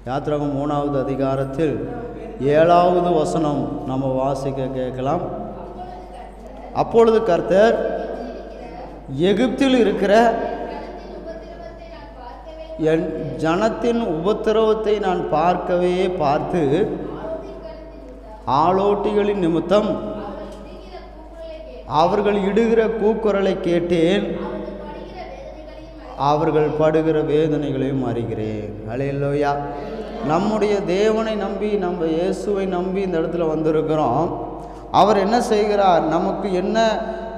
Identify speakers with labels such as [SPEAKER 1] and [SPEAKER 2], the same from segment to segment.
[SPEAKER 1] யாத்திராகமம் 3வது அதிகாரத்தில் 7வது வசனம் நம்ம வாசிக்க கேட்கலாம். அப்பொழுது கர்த்தர் எகிப்தில் இருக்கிற என் ஜனத்தின் உபத்திரவத்தை நான் பார்த்து ஆளோட்டிகளின் நிமித்தம் அவர்கள் இடுகிற கூக்குரலை கேட்டேன், அவர்கள் படுகிற வேதனைகளையும் அறிகிறேன். அல்லேலூயா. நம்முடைய தேவனை நம்பி, நம்ம இயேசுவை நம்பி இந்த இடத்துல வந்திருக்கிறோம். அவர் என்ன செய்கிறார், நமக்கு என்ன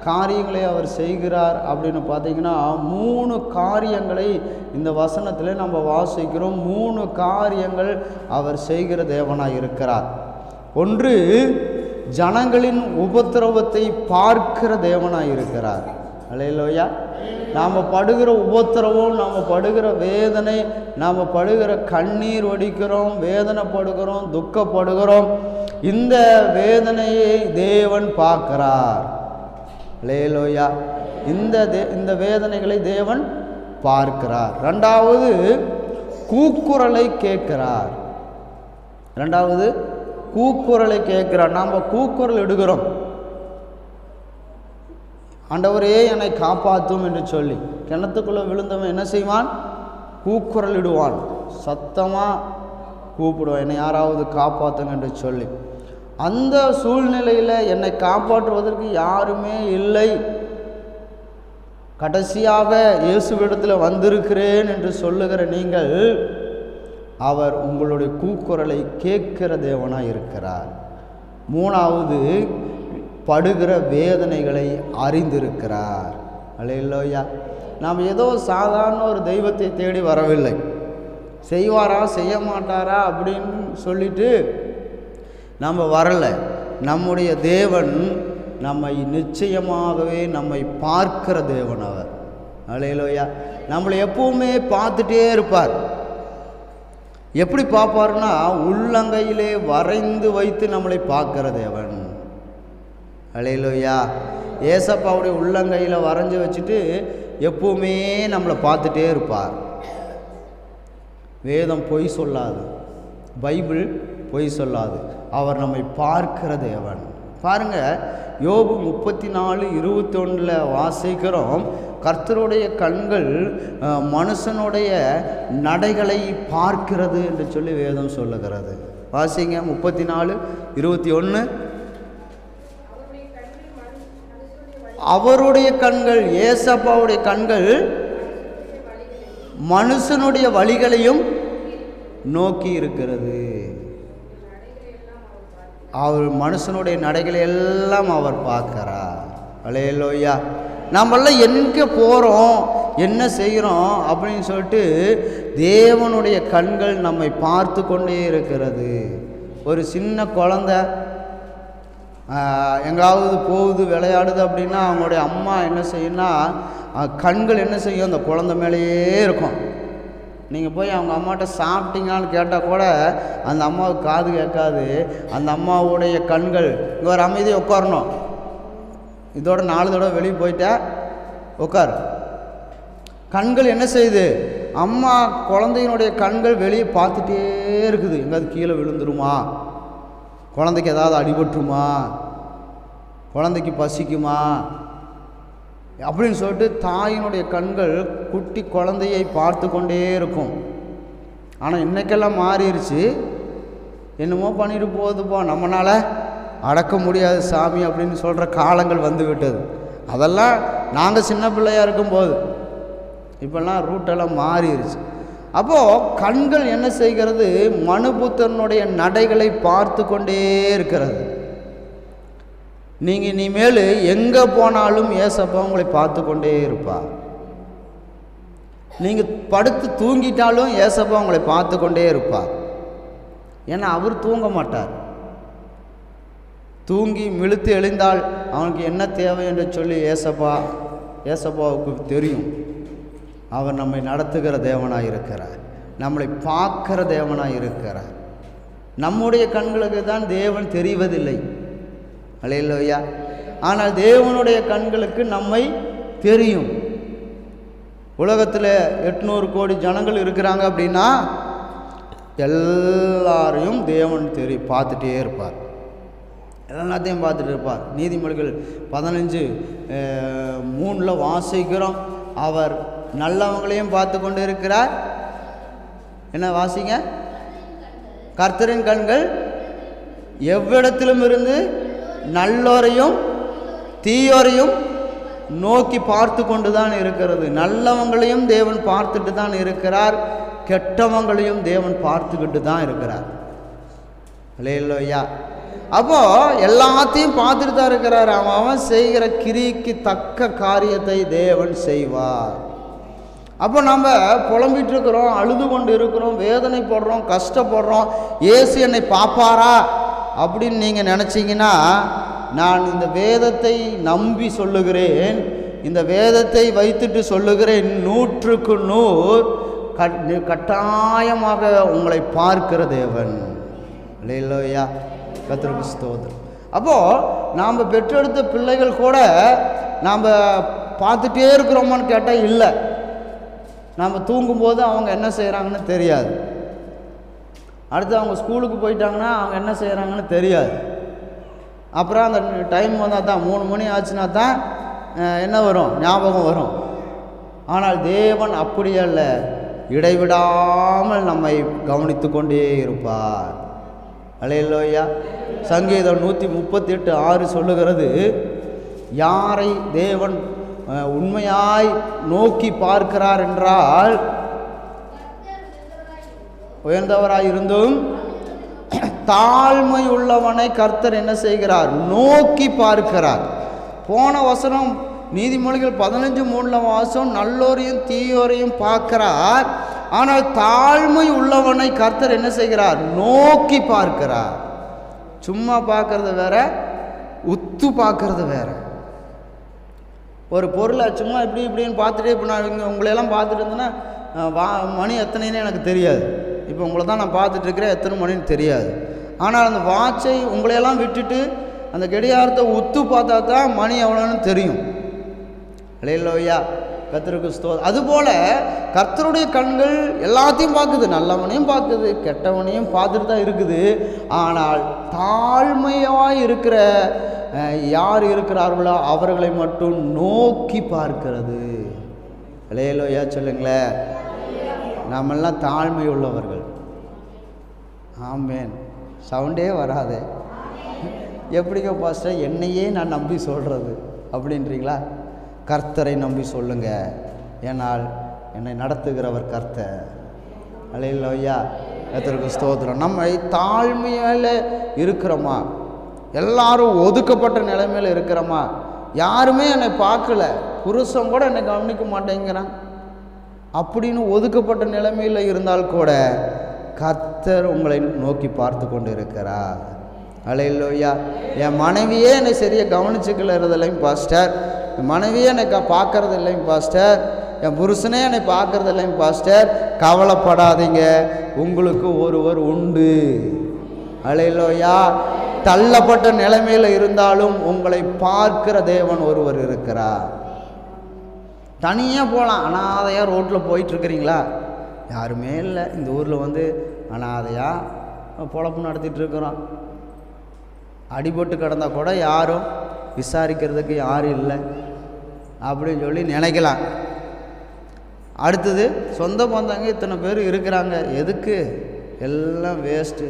[SPEAKER 1] காரியங்களை அவர் செய்கிறார் அப்படின்னு பார்த்தீங்கன்னா 3 காரியங்களை இந்த வசனத்தில் நம்ம வாசிக்கிறோம். 3 காரியங்கள் அவர் செய்கிற தேவனாய் இருக்கிறார். ஒன்று, ஜனங்களின் உபத்திரவத்தை பார்க்கிற தேவனாய் இருக்கிறார். அல்லேலூயா. நாம் படுகிற உபத்திரவம், நாம் படுகிற வேதனை, நாம் படுகிற கண்ணீர் வடிக்கிறோம், வேதனைப்படுகிறோம், துக்கப்படுகிறோம். இந்த வேதனையை தேவன் பார்க்கிறார். அல்லேலூயா. இந்த வேதனைகளை தேவன் பார்க்கிறார். 2வது, கூக்குரலை கேட்கிறார். 2வது கூக்குரலை கேட்கிறார். நாம் கூக்குரல் இடுகிறோம், ஆண்டவரே என்னை காப்பாற்றும் என்று சொல்லி. கிணத்துக்குள்ளே விழுந்தவன் என்ன செய்வான்? கூக்குரல் இடுவான், சத்தமாக கூப்பிடுவான், என்னை யாராவது காப்பாற்றுங்க என்று சொல்லி. அந்த சூழ்நிலையில் என்னை காப்பாற்றுவதற்கு யாருமே இல்லை, கடைசியாக இயேசுவிடத்தில் வந்திருக்கிறேன் என்று சொல்லுகிற நீங்கள், அவர் உங்களுடைய கூக்குரலை கேட்கிற தேவனாக இருக்கிறார். 3வது, படுகிற வேதனைகளை அறிந்திருக்கிறார். அல்லேலூயா. நாம் ஏதோ சாதாரண ஒரு தெய்வத்தை தேடி வரவில்லை. செய்வாரா செய்ய மாட்டாரா அப்படின்னு சொல்லிட்டு நம்ம வரலை. நம்முடைய தேவன் நம்மை நிச்சயமாகவே நம்மை பார்க்கிற தேவன் அவர். அல்லேலூயா. நம்மளை எப்பவுமே பார்த்துட்டே இருப்பார். எப்படி பார்ப்பார்னா, உள்ளங்கையிலே வரைந்து வைத்து நம்மளை பார்க்கிற தேவன். அல்லேலூயா. ஏசப்பாவுடைய உள்ளங்கையில் வரைஞ்சி வச்சுட்டு எப்பவுமே நம்மளை பார்த்துட்டே இருப்பார். வேதம் பொய் சொல்லாது, பைபிள் பொய் சொல்லாது. அவர் நம்மை பார்க்கிற தேவன். பாருங்க, யோபு 34:21 வாசிக்கிறோம், கர்த்தருடைய கண்கள் மனுஷனுடைய நடைகளை பார்க்கிறது என்று சொல்லி வேதம் சொல்லுகிறது. வாசிங்க 34:21. அவருடைய கண்கள், ஏசப்பாவுடைய கண்கள் மனுஷனுடைய வழிகளையும் நோக்கி இருக்கிறது. அவர் மனுஷனுடைய நடைகளை எல்லாம் அவர் பார்க்கிறார். அல்லேலூயா. நம்மெல்லாம் எங்கே போகிறோம், என்ன செய்கிறோம் அப்படின்னு சொல்லிட்டு தேவனுடைய கண்கள் நம்மை பார்த்து கொண்டே இருக்கிறது. ஒரு சின்ன குழந்தை எங்காவது போகுது, விளையாடுது அப்படின்னா அவங்களுடைய அம்மா என்ன செய்யும்னா, கண்கள் என்ன செய்யும், அந்த குழந்தை மேலேயே இருக்கும். நீங்கள் போய் அவங்க அம்மாட்ட சாப்பிட்டீங்களான்னு கேட்டால் கூட அந்த அம்மாவுக்கு காது கேட்காது. அந்த அம்மாவுடைய கண்கள், இங்கே ஒரு அமைதியாக உட்காரணும், இதோட 4 தடவை வெளியே போயிட்டா உட்கார். கண்கள் என்ன செய்யுது, அம்மா குழந்தையினுடைய கண்கள் வெளியே பார்த்துட்டே இருக்குது. எங்காவது கீழே விழுந்துருமா, குழந்தைக்கு ஏதாவது அடிபட்டுருமா, குழந்தைக்கு பசிக்குமா அப்படின்னு சொல்லிட்டு தாயினுடைய கண்கள் குட்டி குழந்தையை பார்த்து கொண்டே இருக்கும். ஆனால் இன்றைக்கெல்லாம் மாறிடுச்சு. என்னமோ பண்ணிட்டு போகுதுப்போ, நம்மளால் அடக்க முடியாது சாமி அப்படின்னு சொல்கிற காலங்கள் வந்து விட்டது. அதெல்லாம் நாங்கள் சின்ன பிள்ளையாக இருக்கும்போது. இப்போல்லாம் ரூட்டெல்லாம் மாறிடுச்சு. அப்போது கண்கள் என்ன செய்கிறது, மனுபுத்திரனுடைய நடைகளை பார்த்து கொண்டே இருக்கிறது. நீங்கள் இனிமேல் எங்கே போனாலும் ஏசப்பா உங்களை பார்த்து கொண்டே இருப்பார். நீங்கள் படுத்து தூங்கிட்டாலும் ஏசப்பா உங்களை பார்த்து கொண்டே இருப்பார். ஏன்னா அவர் தூங்க மாட்டார். தூங்கி மிழுத்து எழுந்தால் அவனுக்கு என்ன தேவை என்று சொல்லி ஏசப்பாவுக்கு தெரியும். அவர் நம்மை நடத்துகிற தேவனாக இருக்கிறார், நம்மளை பார்க்கிற தேவனாக இருக்கிறார். நம்முடைய கண்களுக்கு தான் தேவன் தெரிவதில்லை. அல்லேலூயா. ஆனால் தேவனுடைய கண்களுக்கு நம்மை தெரியும். உலகத்தில் 800 கோடி ஜனங்கள் இருக்கிறாங்க அப்படின்னா எல்லாரையும் தேவன் பார்த்துட்டே இருப்பார், எல்லாத்தையும் பார்த்துட்டு இருப்பார். நீதிமொழிகள் 15:3 வாசிக்கிறோம், அவர் நல்லவங்களையும் பார்த்து கொண்டு இருக்கிறார். என்ன வாசிங்க? கர்த்தரின் கண்கள் எவ்விடத்திலும் இருந்து நல்லோரையும் தீயோரையும் நோக்கி பார்த்து கொண்டு தான் இருக்கிறது. நல்லவங்களையும் தேவன் பார்த்துட்டு தான் இருக்கிறார், கெட்டவங்களையும் தேவன் பார்த்துக்கிட்டு தான் இருக்கிறார். அல்லேலூயா. அப்போ எல்லாத்தையும் பார்த்துட்டு தான் இருக்கிறார். அவன் செய்கிற கிரிக்கு தக்க காரியத்தை தேவன் செய்வார். அப்போ நம்ம புலம்பிட்டு இருக்கிறோம், அழுது கொண்டு இருக்கிறோம், வேதனைப்படுறோம், கஷ்டப்படுறோம், இயேசு என்னை பார்ப்பாரா அப்படின்னு நீங்கள் நினச்சிங்கன்னா, நான் இந்த வேதத்தை நம்பி சொல்லுகிறேன், இந்த வேதத்தை வைத்துட்டு சொல்லுகிறேன், 100க்கு 100 கட்டாயமாக உங்களை பார்க்கிற தேவன். அல்லேலூயா, கர்த்தருக்கு ஸ்தோத்திரம். அப்போது நாம் பெற்றெடுத்த பிள்ளைகள் கூட நாம் பார்த்துட்டே இருக்கிறோமான்னு கேட்டால் இல்லை. நாம் தூங்கும்போது அவங்க என்ன செய்கிறாங்கன்னு தெரியாது. அடுத்து அவங்க ஸ்கூலுக்கு போயிட்டாங்கன்னா அவங்க என்ன செய்கிறாங்கன்னு தெரியாது. அப்புறம் அந்த டைம் வந்தால் தான் 3 மணி ஆச்சுன்னா தான் என்ன வரும், ஞாபகம் வரும். ஆனால் தேவன் அப்படியே அல்ல, இடைவிடாமல் நம்மை கவனித்து கொண்டே இருப்பார். அல்லேலூயா. சங்கீதம் 138:6 சொல்லுகிறது, யாரை தேவன் உண்மையாய் நோக்கி பார்க்கிறார் என்றால், உயர்ந்தவராய் இருந்தும் தாழ்மை உள்ளவனை கர்த்தர் என்ன செய்கிறார், நோக்கி பார்க்கிறார். போன வசனம் நீதிமொழிகள் 15:3 வாசம் நல்லோரையும் தீயோரையும் பார்க்கிறார். ஆனால் தாழ்மை உள்ளவனை கர்த்தர் என்ன செய்கிறார், நோக்கி பார்க்கிறார். சும்மா பார்க்கறது வேற, உத்து பார்க்கறது வேற. ஒரு பொருளை சும்மா இப்படின்னு பார்த்துட்டே, இப்போ நான் இங்கே உங்களையெல்லாம் பார்த்துட்டு இருந்தேன்னா மணி எத்தனைன்னு எனக்கு தெரியாது. இப்போ உங்களை தான் நான் பார்த்துட்ருக்கிறேன், எத்தனை மணின்னு தெரியாது. ஆனால் அந்த வாட்சை உங்களையெல்லாம் விட்டுட்டு அந்த கடிகாரத்தை உத்து பார்த்தா தான் மணி எவ்வளோன்னு தெரியும். அல்லேலூயா, கர்த்தருக்கு ஸ்தோத்திரம். அதுபோல் கர்த்தருடைய கண்கள் எல்லாத்தையும் பார்க்குது, நல்லவனையும் பார்க்குது, கெட்டவனையும் பார்த்துட்டு தான் இருக்குது. ஆனால் தாழ்மையாக இருக்கிற யார் இருக்கிறார்களோ அவர்களை மட்டும் நோக்கி பார்க்கிறது. அல்லேலூயா சொல்லுங்களேன். நம்மெல்லாம் தாழ்மை உள்ளவர்கள். ஆமேன். சவுண்டே வராது. எப்படிங்க பாஸ்டர் என்னையே நான் நம்பி சொல்கிறது அப்படின்றீங்களா? கர்த்தரை நம்பி சொல்லுங்க, ஏனால் என்னை நடத்துகிறவர் கர்த்தர். அல்லேலூயா, கர்த்தருக்கு ஸ்தோத்திரம். நம்ம தாழ்மையில் இருக்கிறோமா? எல்லாரும் ஒதுக்கப்பட்ட நிலைமையில் இருக்கிறோமா? யாருமே என்னை பார்க்கல, புருஷன் கூட என்னை கவனிக்க மாட்டேங்கிறான் அப்படின்னு ஒதுக்கப்பட்ட நிலைமையில் இருந்தால் கூட கர்த்தர் உங்களை நோக்கி பார்த்து கொண்டு இருக்கிறார். அல்லேலூயா. என் மனைவியே என்னை சரியாக கவனிச்சுக்கிறது இல்லைங்க பாஸ்டர், என் மனைவியே என்னை பார்க்கறது இல்லைங்க பாஸ்டர், என் புருஷனே என்னை பார்க்கறது இல்லைங்க பாஸ்டர். கவலைப்படாதீங்க, உங்களுக்கு ஒருவர் உண்டு. அல்லேலூயா. தள்ளப்பட்ட நிலைமையில் இருந்தாலும் உங்களை பார்க்கிற தேவன் ஒருவர் இருக்கிறார். தனியாக போகலாம், அனாதையாக ரோட்டில் போயிட்டுருக்கிறீங்களா? யாருமே இல்லை, இந்த ஊரில் வந்து அனாதையாக பொழப்பு நடத்திட்டு இருக்கிறோம். அடிபட்டு கிடந்தால் கூட யாரும் விசாரிக்கிறதுக்கு யாரும் இல்லை அப்படின்னு சொல்லி நினைக்கலாம். அடுத்தது சொந்த பந்தங்க இத்தனை பேர் இருக்கிறாங்க, எதுக்கு? எல்லாம் வேஸ்ட்டு.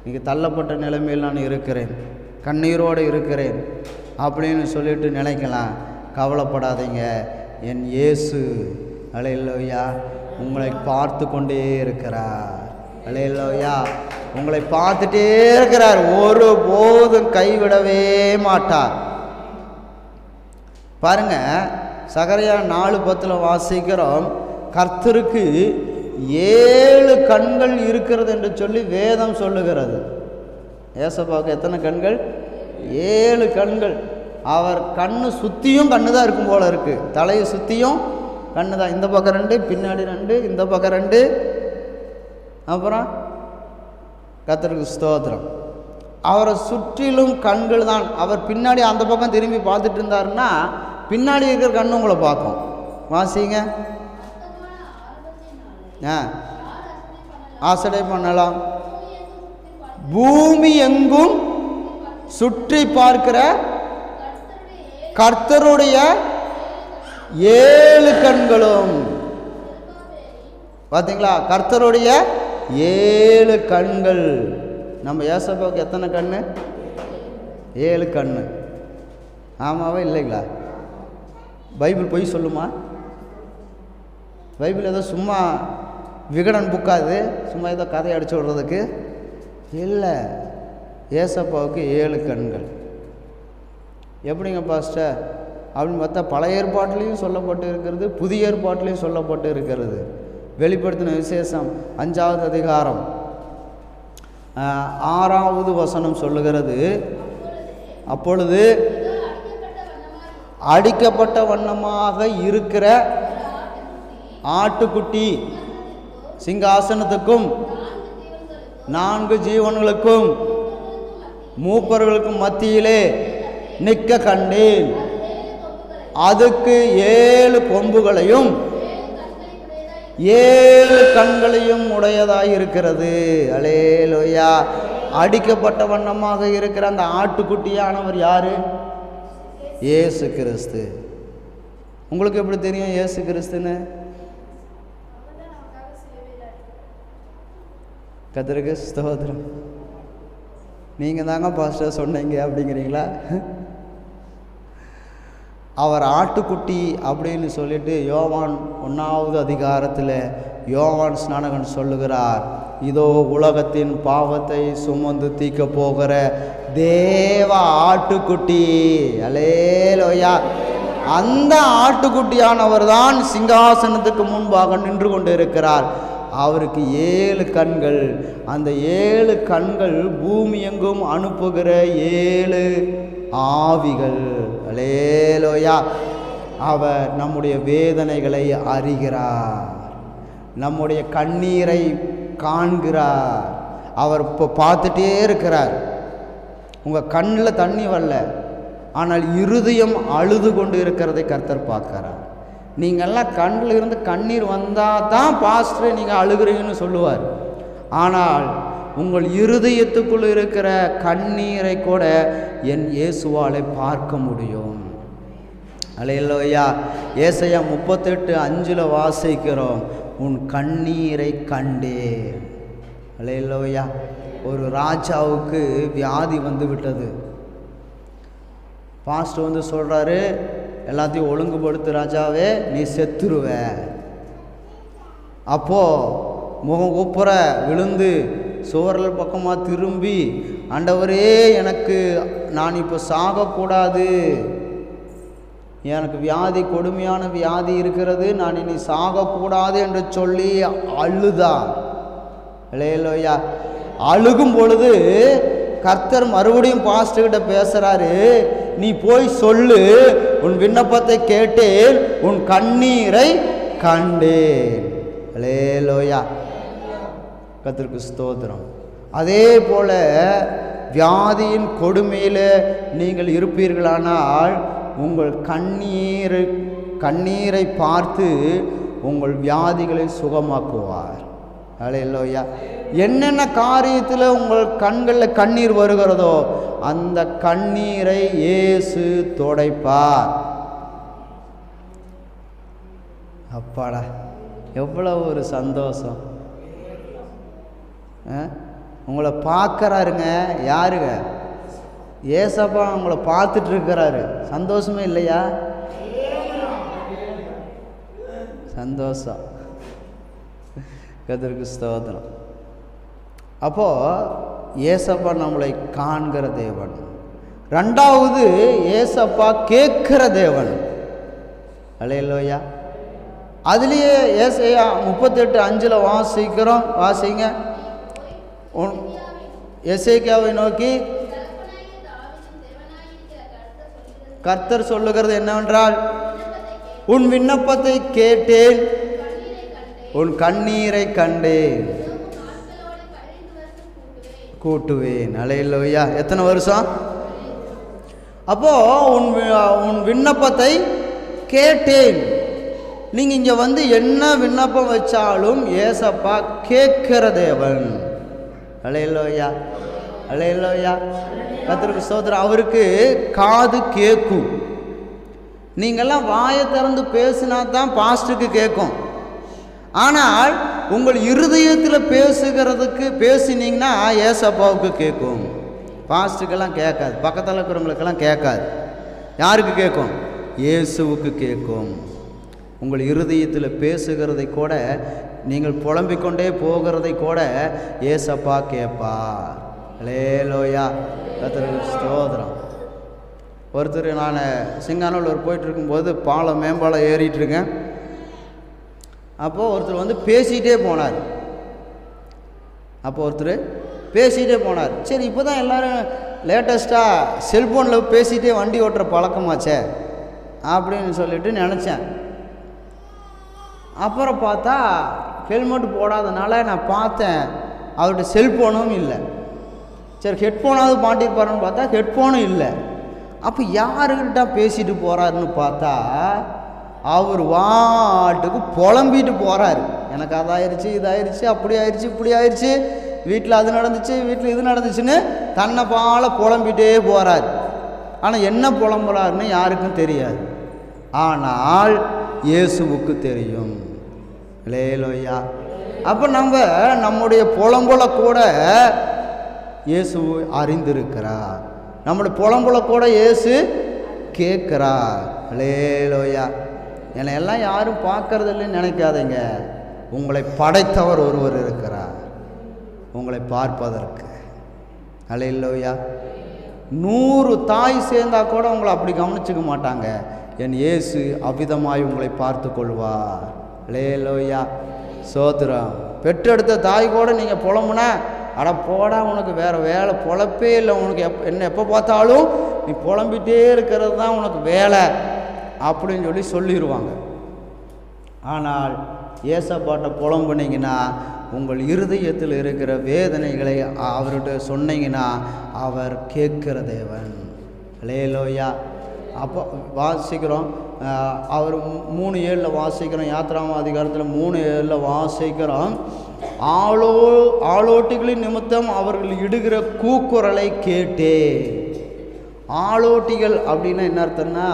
[SPEAKER 1] இன்றைக்கி தள்ளப்பட்ட நிலைமையில் நான் இருக்கிறேன், கண்ணீரோடு இருக்கிறேன் அப்படின்னு சொல்லிட்டு நினைக்கலாம். கவலைப்படாதீங்க, என் இயேசு அல்லேலூயா உங்களை பார்த்து கொண்டே இருக்கிறார். அல்லேலூயா, உங்களை பார்த்துட்டே இருக்கிறார், ஒரு போதும் கைவிடவே மாட்டார். பாருங்க, சகரியா 4:10 வாசிக்கிறோம், கர்த்தருக்கு 7 கண்கள் இருக்கிறது என்று சொல்லி வேதம் சொல்லுகிறது. ஏசப்பாவுக்கு எத்தனை கண்கள்? 7 கண்கள். அவர் கண்ணு சுற்றியும் கண்ணு தான் இருக்கும் போல இருக்குது, தலையை சுற்றியும் கண்ணு தான். இந்த பக்கம் 2, பின்னாடி 2, இந்த பக்கம் 2. அப்புறம் கர்த்தருக்கு ஸ்தோத்திரம். அவரை சுற்றிலும் கண்கள் தான். அவர் பின்னாடி அந்த பக்கம் திரும்பி பார்த்துட்டு இருந்தாருன்னா பின்னாடி இருக்கிற கண்ணு உங்களை பார்க்கும். வாசிங்க. ஆசடை பண்ணலாம். பூமி எங்கும் சுற்றி பார்க்கிற கர்த்தருடைய 7 கண்களும். பார்த்தீங்களா? கர்த்தருடைய 7 கண்கள். நம்ம ஏசப்பாவுக்கு எத்தனை கண்ணு? 7 கண்ணு. ஆமாவா இல்லைங்களா? பைபிள் பொய் சொல்லுமா? பைபிள் ஏதோ சும்மா விகடன் புக்காது, சும்மா ஏதோ கதை அடிச்சு விடுறதுக்கு இல்லை. ஏசப்பாவுக்கு 7 கண்கள். எப்படிங்க பாஸ்டர் அப்படின்னு பார்த்தா பழைய ஏற்பாட்டிலையும் சொல்லப்பட்டு இருக்கிறது, புதிய ஏற்பாட்டிலையும் சொல்லப்பட்டு இருக்கிறது. வெளிப்படுத்தின விசேஷம் 5ஆவது அதிகாரம் 6வது வசனம் சொல்லுகிறது, அப்பொழுது அடிக்கப்பட்ட வண்ணமாக இருக்கிற ஆட்டுக்குட்டி சிங்காசனத்துக்கும் 4 ஜீவன்களுக்கும் மூப்பர்களுக்கும் மத்தியிலே நிற்க கண்டேன். அதுக்கு 7 கொம்புகளையும் 7 கண்களையும் உடையதாய் இருக்கிறது. அல்லேலூயா. அடிக்கப்பட்ட வண்ணமாக இருக்கிற அந்த ஆட்டுக்குட்டியானவர் யாரு? இயேசு கிறிஸ்து. உங்களுக்கு எப்படி தெரியும் இயேசு கிறிஸ்துன்னு? கர்த்தருக்கு ஸ்தோத்திரம். நீங்கள் தாங்க பாஸ்டர் சொன்னீங்க அப்படிங்கிறீங்களா? அவர் ஆட்டுக்குட்டி அப்படின்னு சொல்லிட்டு யோவான் 1வது அதிகாரத்தில் யோவான் ஸ்நானகன் சொல்லுகிறார், இதோ உலகத்தின் பாவத்தை சுமந்து தீர்க்க போகிற தேவ ஆட்டுக்குட்டி. அல்லேலூயா. அந்த ஆட்டுக்குட்டியானவர் தான் சிங்காசனத்துக்கு முன்பாக நின்று கொண்டு இருக்கிறார். அவருக்கு 7 கண்கள். அந்த 7 கண்கள் பூமி எங்கும் அனுப்புகிற 7 ஆவிகள். அல்லேலூயா. அவர் நம்முடைய வேதனைகளை அறிகிறார், நம்முடைய கண்ணீரை காண்கிறார். அவர் இப்போ பார்த்துட்டே இருக்கிறார். உங்கள் கண்ணில் தண்ணி வரல, ஆனால் இருதயம் அழுது கொண்டு இருக்கிறதை கர்த்தர் பார்க்கிறார். நீங்கள்லாம் கண்ணில் இருந்து கண்ணீர் வந்தால் தான் பாஸ்டர் நீங்கள் அழுகிறீங்கன்னு சொல்லுவார். ஆனால் உங்கள் இருதயத்துக்குள் இருக்கிற கண்ணீரை கூட என் இயேசுவாலை பார்க்க முடியும். அல்லேலூயா. ஏசாயா 38:5 வாசிக்கிறோம், உன் கண்ணீரை கண்டேன். அல்லேலூயா. ஒரு ராஜாவுக்கு வியாதி வந்து விட்டது. பாஸ்டர் வந்து சொல்கிறாரு, எல்லாத்தையும் ஒழுங்குபடுத்து ராஜாவே, நீ செத்துருவ. அப்போது முகம் குப்புற விழுந்து சுவரல் பக்கமாக திரும்பி, ஆண்டவரே எனக்கு நான் இப்போ சாகக்கூடாது, எனக்கு வியாதி கொடுமையான வியாதி இருக்கிறது, நான் இனி சாகக்கூடாது என்று சொல்லி அழுதான். அல்லேலூயா. அழுகும் பொழுது கர்த்தர் மறுபடியும் பாஸ்டர்கிட்ட பேசுகிறாரு, நீ போய் சொல்லு, உன் விண்ணப்பத்தை கேட்டேன், உன் கண்ணீரை கண்டேன். அல்லேலூயா. கர்த்தருக்கு ஸ்தோத்திரம். அதே போல வியாதியின் கொடுமையில் நீங்கள் இருப்பீர்களானால் உங்கள் கண்ணீரை பார்த்து உங்கள் வியாதிகளை சுகமாக்குவார். அல்லேலூயா. என்னென்ன காரியத்தில் உங்கள் கண்களில் கண்ணீர் வருகிறதோ அந்த கண்ணீரை இயேசு துடைப்பார். அப்பாடா, எவ்வளோ ஒரு சந்தோஷம். உங்களை பார்க்குறாருங்க. யாருங்க? ஏசப்பா உங்களை பார்த்துட்டு இருக்கிறாரு. சந்தோஷமே இல்லையா? சந்தோஷம். கர்த்தருக்கு ஸ்தோத்திரம். அப்போது ஏசப்பா நம்மளை காண்கிற தேவன். 2வது ஏசப்பா கேட்கிற தேவன். அல்லேலூயா. அதுலேயே ஏசாயா 38:5 வாசிக்கிறோம். வாசிங்க. எசேக்கியாவை நோக்கி கர்த்தர் சொல்லுகிறது என்னவென்றால், உன் விண்ணப்பத்தை கேட்டேன், உன் கண்ணீரை கண்டேன், கூட்டுவேன். அல்லேலூயா. எத்தனை வருஷம்? அப்போ உன் விண்ணப்பத்தை கேட்டேன். நீங்கள் இங்கே வந்து என்ன விண்ணப்பம் வச்சாலும் ஏசப்பா கேட்கிற தேவன். அல்லேலூயா, அல்லேலூயா. கர்த்தருக்கு ஸ்தோத்திரம். அவருக்கு காது கேட்கும். நீங்கள்லாம் வாயை திறந்து பேசினா தான் பாஸ்டருக்கு கேட்கும். ஆனால் உங்கள் இருதயத்தில் பேசினீங்கன்னா ஏசப்பாவுக்கு கேட்கும். பாஸ்டருக்கெல்லாம் கேட்காது, பக்கத்தில் இருக்கிறவங்களுக்கெல்லாம் கேட்காது. யாருக்கு கேட்கும்? இயேசுவுக்கு கேட்கும். உங்கள் இருதயத்தில் பேசுகிறதை கூட, நீங்கள் புலம்பிக்கொண்டே போகிறதை கூட ஏசப்பா கேட்பார். அல்லேலூயா, கர்த்தருக்கு ஸ்தோத்திரம். ஒருத்தர், நான் சிங்கானூர் போயிட்டு இருக்கும்போது மேம்பாலம் ஏறிட்டுருக்கேன். அப்போது ஒருத்தர் வந்து பேசிகிட்டே போனார். சரி, இப்போ தான் எல்லோரும் லேட்டஸ்ட்டாக செல்ஃபோனில் பேசிகிட்டே வண்டி ஓட்டுற பழக்கமாச்சே அப்படின்னு சொல்லிட்டு நினச்சேன். அப்புறம் பார்த்தா ஹெல்மெட் போடாதனால நான் பார்த்தேன் அவர்கிட்ட செல்ஃபோனும் இல்லை. சரி, ஹெட்ஃபோனாவது மாட்டிருப்பாருன்னு பார்த்தா ஹெட்ஃபோனும் இல்லை. அப்போ யாருக்கிட்ட பேசிட்டு போகிறாருன்னு பார்த்தா அவர் வாட்டுக்கு புலம்பிட்டு போகிறாரு. எனக்கு அதாயிருச்சு, இதாயிருச்சு, அப்படி ஆயிடுச்சு, இப்படி ஆயிடுச்சு, வீட்டில் அது நடந்துச்சு, வீட்டில் இது நடந்துச்சுன்னு தன்னை பால புலம்பிகிட்டே போகிறார். ஆனால் என்ன புலம்புறாருன்னு யாருக்கும் தெரியாது. ஆனால் இயேசுவுக்கு தெரியும். அல்லேலூயா. அப்போ நம்முடைய புலம்புல கூட இயேசு அறிந்திருக்கிறார். நம்முடைய புலம்புல கூட இயேசு கேட்கிறார். அல்லேலூயா. என்னை எல்லாம் யாரும் பார்க்கறது இல்லைன்னு நினைக்காதீங்க. உங்களை படைத்தவர் ஒருவர் இருக்கிறார் உங்களை பார்ப்பதற்கு. அல்லேலூயா. 100 தாய் சேர்ந்தா கூட உங்களை அப்படி கவனிச்சுக்க மாட்டாங்க. என் இயேசு அவ்விதமாய் உங்களை பார்த்து கொள்வார். அல்லேலூயா, சோத்திரம். பெற்றெடுத்த தாய் கூட நீங்கள் புலம்புனா, அட போடா, உனக்கு வேறு வேலை பொழப்பே இல்லை, உனக்கு எப்போ பார்த்தாலும் நீ புலம்பிகிட்டே இருக்கிறது தான் உனக்கு வேலை அப்படின்னு சொல்லிடுவாங்க. ஆனால் ஏசப்பாட்ட புலம்புனீங்கன்னா, உங்கள் இருதயத்தில் இருக்கிற வேதனைகளை அவர்கிட்ட சொன்னீங்கன்னா அவர் கேட்கிற தேவன். அல்லேலூயா. அப்போ வாசிக்கிறோம், அவர் 3:7 வாசிக்கிறோம். யாத்திராம அதிகாரத்தில் 3:7 வாசிக்கிறோம். ஆளோட்டிகளின் நிமித்தம் அவர்கள் இடுகிற கூக்குரலை கேட்டே. ஆளோட்டிகள் அப்படின்னா என்ன அர்த்தம்னா,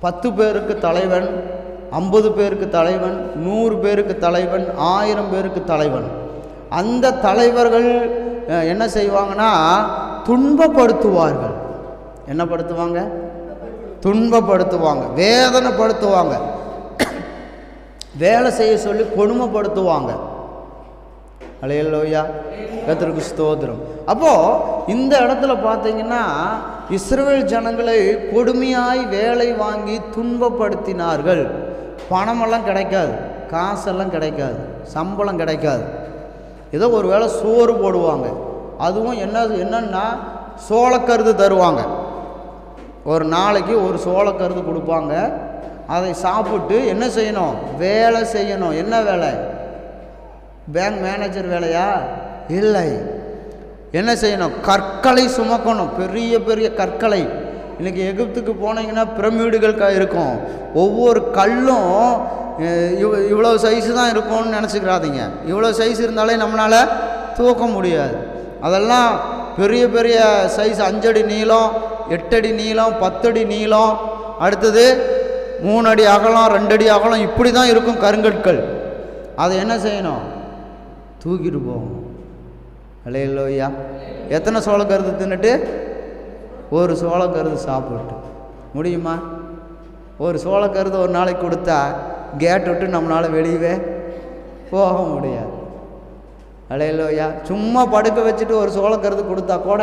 [SPEAKER 1] 10 பேருக்கு தலைவன், 50 பேருக்கு தலைவன், 100 பேருக்கு தலைவன், 1000 பேருக்கு தலைவன். அந்த தலைவர்கள் என்ன செய்வாங்கன்னா, துன்பப்படுத்துவார்கள். என்ன படுத்துவாங்க? துன்பப்படுத்துவாங்க, வேதனைப்படுத்துவாங்க, வேலை செய்ய சொல்லி கொடுமைப்படுத்துவாங்க. அல்லேலூயா, கர்த்தருக்கு ஸ்தோத்திரம். அப்போது இந்த இடத்துல பார்த்தீங்கன்னா, இஸ்ரவேல் ஜனங்களை கொடுமையாய் வேலை வாங்கி துன்பப்படுத்தினார்கள். பணமெல்லாம் கிடைக்காது, காசெல்லாம் கிடைக்காது, சம்பளம் கிடைக்காது. ஏதோ ஒரு வேளை சோறு போடுவாங்க. அதுவும் என்னன்னா சோளக்கருது தருவாங்க. ஒரு நாளைக்கு ஒரு சோளக்கருது கொடுப்பாங்க. அதை சாப்பிட்டு என்ன செய்யணும்? வேலை செய்யணும். என்ன வேலை? பேங்க் மேனேஜர் வேலையா? இல்லை. என்ன செய்யணும்? கற்களை சுமக்கணும், பெரிய பெரிய கற்களை. இன்றைக்கி எகிப்துக்கு போனீங்கன்னா பிரமிடுகள் இருக்கும். ஒவ்வொரு கல்லும் இவ்வளோ சைஸு தான் இருக்கும்னு நினச்சிக்கிறாதீங்க. இவ்வளோ சைஸ் இருந்தாலே நம்மளால் தூக்க முடியாது. அதெல்லாம் பெரிய பெரிய சைஸ், 5 அடி நீளம், 8 அடி நீளம், 10 அடி நீளம், அடுத்தது 3 அடி அகலம், 2 அடி அகலம், இப்படி தான் இருக்கும் கருங்கற்கள். அதை என்ன செய்யணும்? தூக்கிட்டு போகணும். அல்லேலூயா. எத்தனை சோளக்கருது தின்னுட்டு? ஒரு சோளக்கருது சாப்பிட்டு முடியுமா? ஒரு சோளக்கருது ஒரு நாளைக்கு கொடுத்தா கேட் விட்டு நம்மளால் வெளியவே போக முடியாது. அல்லேலூயா. சும்மா படுக்க வச்சுட்டு ஒரு சோளக்கருது கொடுத்தா கூட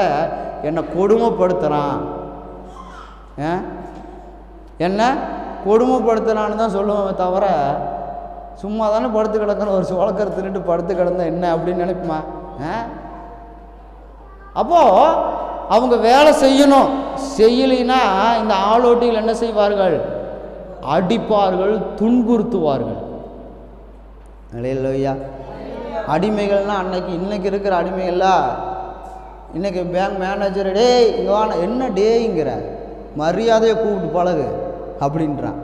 [SPEAKER 1] என்னை கொடுமைப்படுத்துகிறான், என்ன கொடுமைப்படுத்துகிறான்னு தான் சொல்லுவோமே தவிர, சும்மா தானே படுத்து கிடக்கணும், ஒரு சோளக்கருது தின்னுட்டு படுத்து கிடந்தா என்ன அப்படின்னு நினைப்புமா? அப்போது அவங்க வேலை செய்யணும். செய்யலைன்னா இந்த ஆளோட்டிகள் என்ன செய்வார்கள்? அடிப்பார்கள், துன்புறுத்துவார்கள். அல்லேலூயா. அடிமைகள்னால் இன்னைக்கு இருக்கிற அடிமைகள்லாம், இன்றைக்கி பேங்க் மேனேஜர், டே இங்கே வாங்க, என்ன டேங்கிற, மரியாதையை கூப்பிட்டு பழகு. அப்படின்றான்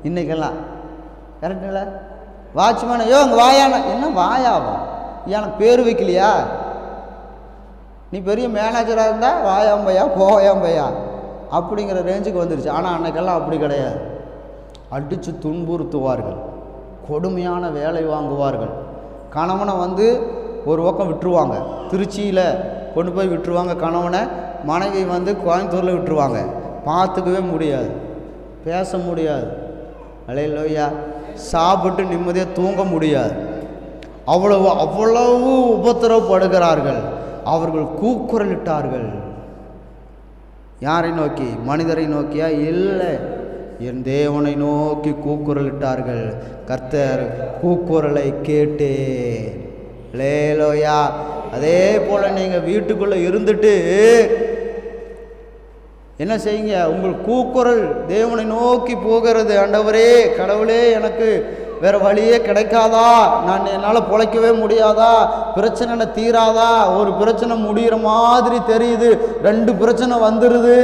[SPEAKER 1] இன்றைக்கெல்லாம். கரெக்டுங்களா? வாட்ச்மேன் ஐயோ அங்கே வாயான, என்ன வாயாவா, எனக்கு பேர் வைக்கலையா, நீ பெரிய மேனேஜராக இருந்தால் வாயாம்பையா போயாம்பையா அப்படிங்கிற ரேஞ்சுக்கு வந்துருச்சு. ஆனால் அன்னைக்கெல்லாம் அப்படி கிடையாது. அடித்து துன்புறுத்துவார்கள், கொடுமையான வேலை வாங்குவார்கள். கணவனை வந்து ஒரு பக்கம் விட்டுருவாங்க, திருச்சியில் கொண்டு போய் விட்டுருவாங்க கணவனை. மனைவி வந்து கோயம்புத்தூரில் விட்டுருவாங்க. பார்த்துக்கவே முடியாது, பேச முடியாது, அல்லேலூயா, சாப்பிட்டு நிம்மதியாக தூங்க முடியாது. அவ்வளவு உபத்திரவப்படுகிறார்கள். அவர்கள் கூக்குரலிட்டார்கள். யாரை நோக்கி? மனிதரை நோக்கியா? இல்லை, என் தேவனை நோக்கி கூக்குரலிட்டார்கள். கர்த்தர் கூக்குரலை கேட்டே. அல்லேலூயா. அதே போல் நீங்கள் வீட்டுக்குள்ளே இருந்துட்டு என்ன செய்யுங்க? உங்கள் கூக்குரல் தேவனை நோக்கி போகிறது. ஆண்டவரே, கடவுளே, எனக்கு வேறு வழியே கிடைக்காதா, நான் என்னால் பிழைக்கவே முடியாதா, பிரச்சனை தீராதா, ஒரு பிரச்சனை முடிகிற மாதிரி தெரியுது, 2 பிரச்சனை வந்துடுது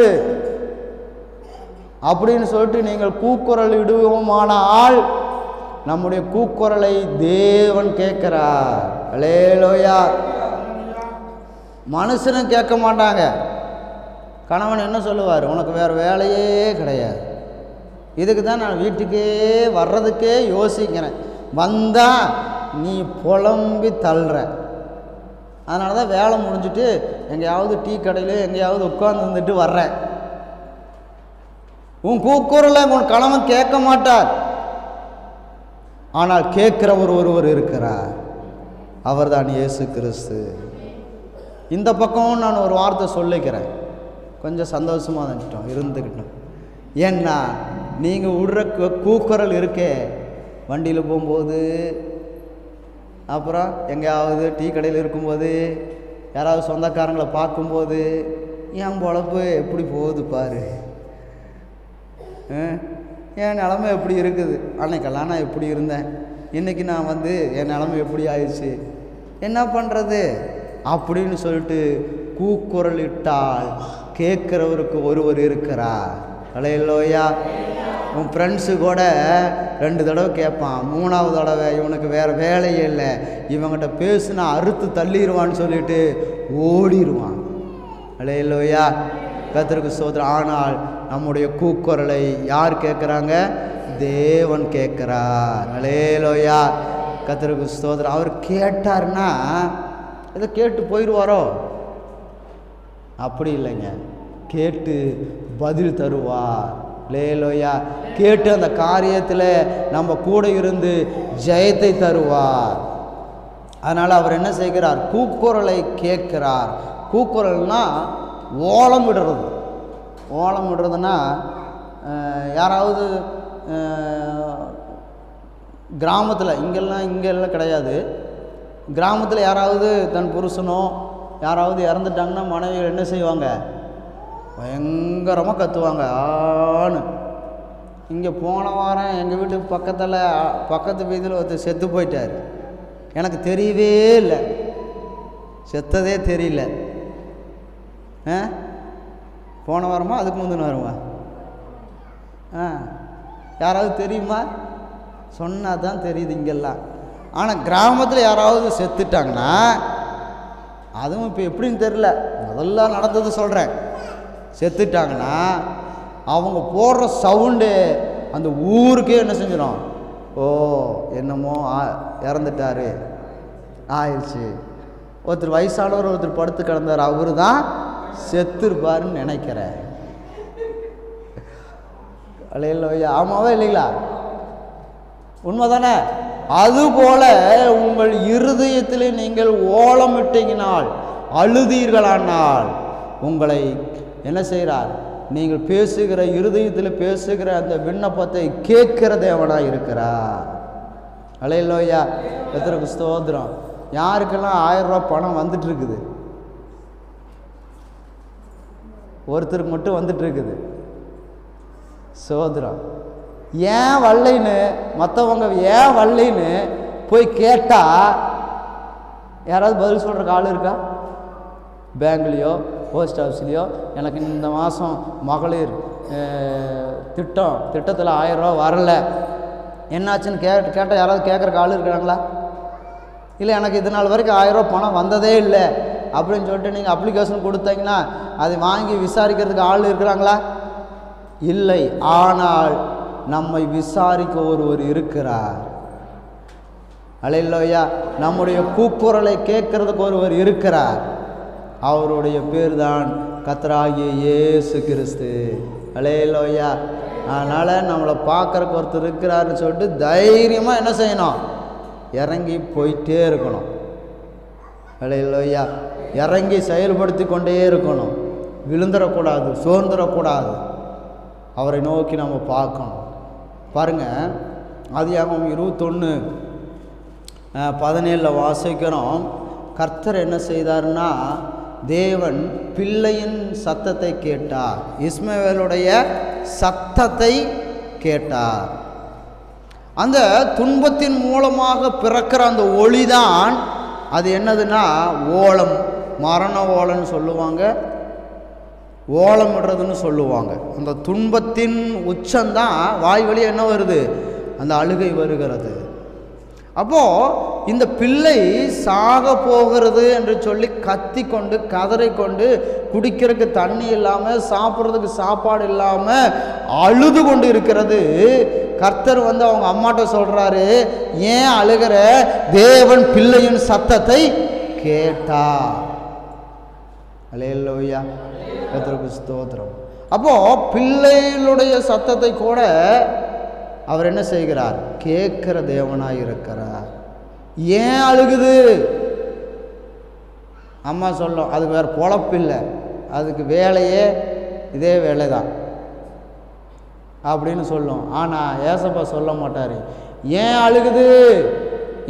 [SPEAKER 1] அப்படின்னு சொல்லிட்டு நீங்கள் கூக்குரல் இடுவோமானால் நம்முடைய கூக்குரலை தேவன் கேட்கிறார். அல்லேலூயா. மனுஷனும் கேட்க மாட்டாங்க. கணவன் என்ன சொல்லுவார்? உனக்கு வேறு வேலையே கிடையாது, இதுக்கு தான் நான் வீட்டுக்கே வர்றதுக்கே யோசிக்கிறேன், வந்தால் நீ புலம்பி தள்ளுற, அதனால தான் வேலை முடிஞ்சுட்டு எங்கேயாவது டீ கடையில் எங்கேயாவது உட்கார்ந்து இருந்துட்டு வர்றேன். உன் கூக்குரலை உன் கணவன் கேட்க மாட்டார். ஆனால் கேட்கிறவர் ஒருவர் இருக்கிறார், அவர் தான் இயேசு கிறிஸ்து. இந்த பக்கம் நான் ஒரு வார்த்தை சொல்லிக்கிறேன், கொஞ்சம் சந்தோஷமாக இருந்துக்கிட்டோம். ஏன்னா நீங்கள் விடுற கூக்குரல் இருக்கே, வண்டியில் போகும்போது, அப்புறம் எங்கேயாவது டீ கடையில் இருக்கும்போது, யாராவது சொந்தக்காரங்களை பார்க்கும்போது, என் பொழப்பு எப்படி போகுது பாரு, என் நிலமை எப்படி இருக்குது, அன்னைக்கெல்லாம் நான் எப்படி இருந்தேன், இன்றைக்கி நான் வந்து என் நிலமை எப்படி ஆயிடுச்சு, என்ன பண்ணுறது அப்படின்னு சொல்லிட்டு கூக்குரல் இட்டால் கேட்குறவருக்கு ஒருவர் இருக்கிறார். அல்லேலூயா. உன் ஃப்ரெண்ட்ஸு கூட 2 தடவை கேட்பான், 3ஆவது தடவை இவனுக்கு வேறு வேலையே இல்லை, இவங்கிட்ட பேசுனா அறுத்து தள்ளிடுவான்னு சொல்லிட்டு ஓடிடுவான். அல்லேலூயா. கர்த்தருக்கு ஸ்தோத்திரம். ஆனால் நம்முடைய கூக்குரலை யார் கேட்குறாங்க? தேவன் கேட்குறார். அல்லேலூயா. கர்த்தருக்கு ஸ்தோத்திரம். அவர் கேட்டார்னா இதை கேட்டு போயிடுவாரோ? அப்படி இல்லைங்க, கேட்டு பதில் தருவார். அல்லேலூயா. கேட்டு அந்த காரியத்தில் நம்ம கூட இருந்து ஜெயத்தை தருவார். அதனால் அவர் என்ன செய்கிறார்? கூக்குரலை கேட்கிறார். கூக்குரல்னா ஓலம் விடுறது. ஓலம் விடுறதுன்னா யாராவது கிராமத்தில், இங்கெல்லாம் கிடையாது, கிராமத்தில் யாராவது தன் புருஷனோ யாராவது இறந்துட்டாங்கன்னா மனைவிகள் என்ன செய்வாங்க? பயங்கரமாக கத்துவாங்க, ஆன்னு. இங்கே போன வாரம் எங்கள் வீட்டுக்கு பக்கத்து வீதியில் ஒருத்தர் செத்து போயிட்டார். எனக்கு தெரியவே இல்லை, செத்ததே தெரியல. போன வாரமா அதுக்கு முந்தின வாரமா? யாராவது தெரியுமா? சொன்னால் தான் தெரியுது இங்கெல்லாம். ஆனால் கிராமத்தில் யாராவது செத்துட்டாங்கன்னா, அதுவும் இப்போ எப்படின்னு தெரில, முதல்ல நடந்தது சொல்கிறேன், செத்துட்டாங்கன்னா அவங்க போடுற சவுண்டு அந்த ஊருக்கே என்ன செஞ்சிடும்? ஓ, என்னமோ இறந்துட்டாரு ஆயிடுச்சு. ஒருத்தர் வயசானவர் ஒருத்தர் படுத்து கிடந்தார், அவரு தான் செத்துருப்பாருன்னு நினைக்கிறேன். அல்லேலூயா. ஆமாவா இல்லைங்களா? உண்மை தானே? அதுபோல உங்கள் இருதயத்தில் நீங்கள் ஓலமிட்டீங்கனால், அழுதீர்களானால், உங்களை என்ன செய்கிறார்? நீங்கள் பேசுகிற இருதயத்தில் பேசுகிற அந்த விண்ணப்பத்தை கேட்கிற தேவனாக இருக்கிறார். அல்லேலூயா. கர்த்தருக்கு ஸ்தோத்திரம். யாருக்கெல்லாம் 1000 ரூபா பணம் வந்துட்டு இருக்குது? ஒருத்தருக்கு மட்டும் வந்துட்டு இருக்குது. சோதரம். ஏன் வரலைன்னு மற்றவங்க ஏன் வரலைன்னு போய் கேட்டால் யாராவது பதில் சொல்கிற ஆள் இருக்கா? பேங்க்லேயோ போஸ்ட் ஆஃபீஸ்லேயோ எனக்கு இந்த மாதம் மகளிர் திட்டத்தில் 1000 ரூபா வரல, என்னாச்சுன்னு கேட்டால் யாராவது கேட்குறக்கு ஆள் இருக்கிறாங்களா? இல்லை, எனக்கு இது நாள் வரைக்கும் 1000 ரூபா பணம் வந்ததே இல்லை அப்படின்னு சொல்லிட்டு நீங்கள் அப்ளிகேஷன் கொடுத்தீங்கன்னா அதை வாங்கி விசாரிக்கிறதுக்கு ஆள் இருக்கிறாங்களா? இல்லை. ஆனால் நம்மை விசாரிக்க ஒருவர் இருக்கிறார். அல்லேலூயா. நம்முடைய கூக்குரலை கேட்கறதுக்கு ஒருவர் இருக்கிறார். அவருடைய பேர் தான் கர்த்தராகிய இயேசு கிறிஸ்து. அல்லேலூயா. அதனால் நம்மளை பார்க்குறக்கு ஒருத்தர் இருக்கிறாருன்னு சொல்லிட்டு தைரியமாக என்ன செய்யணும்? இறங்கி போயிட்டே இருக்கணும். அல்லேலூயா. இறங்கி செயல்படுத்தி கொண்டே இருக்கணும். விழுந்துடக்கூடாது, சோர்ந்துடக்கூடாது. அவரை நோக்கி நம்ம பார்க்கணும். பாருங்கள், ஆதியாகமம் 21:17 வாசிக்கிறோம். கர்த்தர் என்ன செய்தார்னா, தேவன் பிள்ளையின் சத்தத்தை கேட்டார், இஸ்மவேலுடைய சத்தத்தை கேட்டார். அந்த துன்பத்தின் மூலமாக பிறக்கிற அந்த ஒளிதான் அது என்னதுன்னா ஓலம், மரண ஓலன்னு சொல்லுவாங்க, ஓலமிடுறதுன்னு சொல்லுவாங்க. அந்த துன்பத்தின் உச்சந்தான் வாய் வழியாக என்ன வருது? அந்த அழுகை வருகிறது. அப்போது இந்த பிள்ளை சாக போகிறது என்று சொல்லி கத்தி கொண்டு கதறி கொண்டு குடிக்கிறதுக்கு தண்ணி இல்லாமல் சாப்பிட்றதுக்கு சாப்பாடு இல்லாமல் அழுது கொண்டு இருக்கிறது. கர்த்தர் அவங்க அம்மாட்ட சொல்கிறாரு, ஏன் அழுகிற? தேவன் பிள்ளையின் சத்தத்தை கேட்டார். அல்லேலூயா. கர்த்தருக்கு ஸ்தோத்திரம். அப்போது பிள்ளைகளுடைய சத்தத்தை கூட அவர் என்ன செய்கிறார்? கேட்கிற தேவனாக இருக்கிறார். ஏன் அழுகுது? அம்மா சொல்லும், அதுக்கு வேறு பொழப்பில்லை, அதுக்கு வேலையே இதே வேலை தான் அப்படின்னு சொல்லும். ஆனால் ஏசப்பா சொல்ல மாட்டார். ஏன் அழுகுது?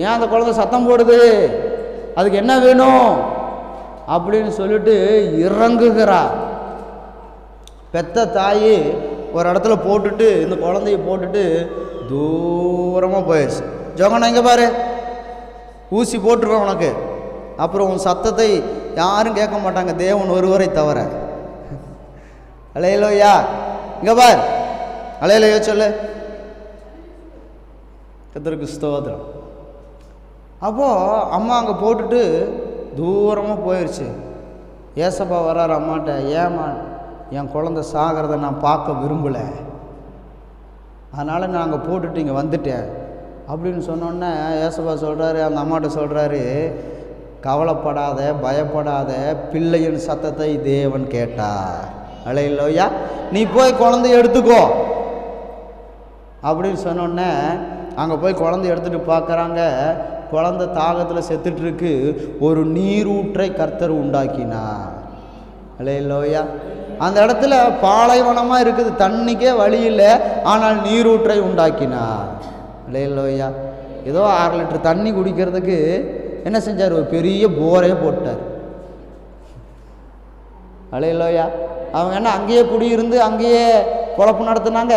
[SPEAKER 1] ஏன் அந்த குழந்தை சத்தம் போடுது? அதுக்கு என்ன வேணும் அப்படின்னு சொல்லிட்டு இறங்குகிறார். பெத்த தாய் ஒரு இடத்துல போட்டுட்டு, இந்த குழந்தைய போட்டுட்டு தூரமாக போயிடுச்சு. ஜோகனா இங்கே பாரு, ஊசி போட்டுருவேன் உனக்கு, அப்புறம் உன் சத்தத்தை யாரும் கேட்க மாட்டாங்க, தேவன் ஒருவரை தவிர. அல்லேலூயா. இங்கே பார், அல்லேலூயா சொல்லு. கர்த்தருக்கு ஸ்தோத்திரம். அப்போது அம்மா அங்கே போட்டுட்டு தூரமாக போயிடுச்சு. ஏசப்பா வர்றாரு அம்மாட்ட, ஏம்மா என் குழந்தை சாகிறத நான் பார்க்க விரும்பலை, அதனால் நான் அங்கே போட்டுட்டு இங்கே வந்துட்டேன் அப்படின்னு சொன்னோன்னே ஏசப்பா சொல்கிறாரு, அந்த அம்மாட்ட சொல்கிறாரு, கவலைப்படாத, பயப்படாத, பிள்ளையின் சத்தத்தை தேவன் கேட்டார். அல்லேலூயா. நீ போய் குழந்தைய எடுத்துக்கோ அப்படின்னு சொன்னோன்னே அங்கே போய் குழந்தைய எடுத்துகிட்டு பார்க்குறாங்க. குழந்தை தாகத்தில் செத்துட்ருக்கு. ஒரு நீரூற்றை கர்த்தர் உண்டாக்கினார். அல்லேலூயா. அந்த இடத்துல பாலைவனமாக இருக்குது, தண்ணிக்கே வழி இல்லை, ஆனால் நீரூற்றை உண்டாக்கினார். அல்லேலூயா. ஏதோ 6 லிட்டர் தண்ணி குடிக்கிறதுக்கு என்ன செஞ்சார்? ஒரு பெரிய போரையே போட்டார். அல்லேலூயா. அவங்க என்ன அங்கேயே குடியிருந்து அங்கேயே பொழப்பு நடத்துனாங்க?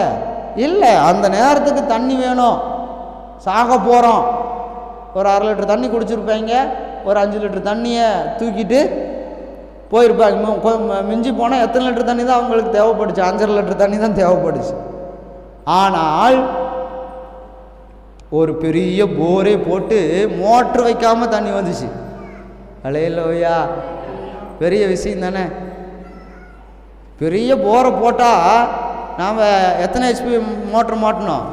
[SPEAKER 1] இல்லை, அந்த நேரத்துக்கு தண்ணி வேணும், சாக போகிறோம். ஒரு 1/2 லிட்டர் தண்ணி குடிச்சிருப்பாங்க, ஒரு 5 லிட்டர் தண்ணியை தூக்கிட்டு போயிருப்பாங்க. மிஞ்சி போனால் எத்தனை லிட்டர் தண்ணி தான் அவங்களுக்கு தேவைப்படுச்சு? 5.5 லிட்டர் தண்ணி தான் தேவைப்படுச்சு. ஆனால் ஒரு பெரிய போரே போட்டு மோட்ரு வைக்காமல் தண்ணி வந்துச்சு. அல்லேலூயா. பெரிய விஷயம் தானே. பெரிய போரை போட்டால் நாம் எத்தனை ஹெச்பி மோட்ரு மாட்டணும்?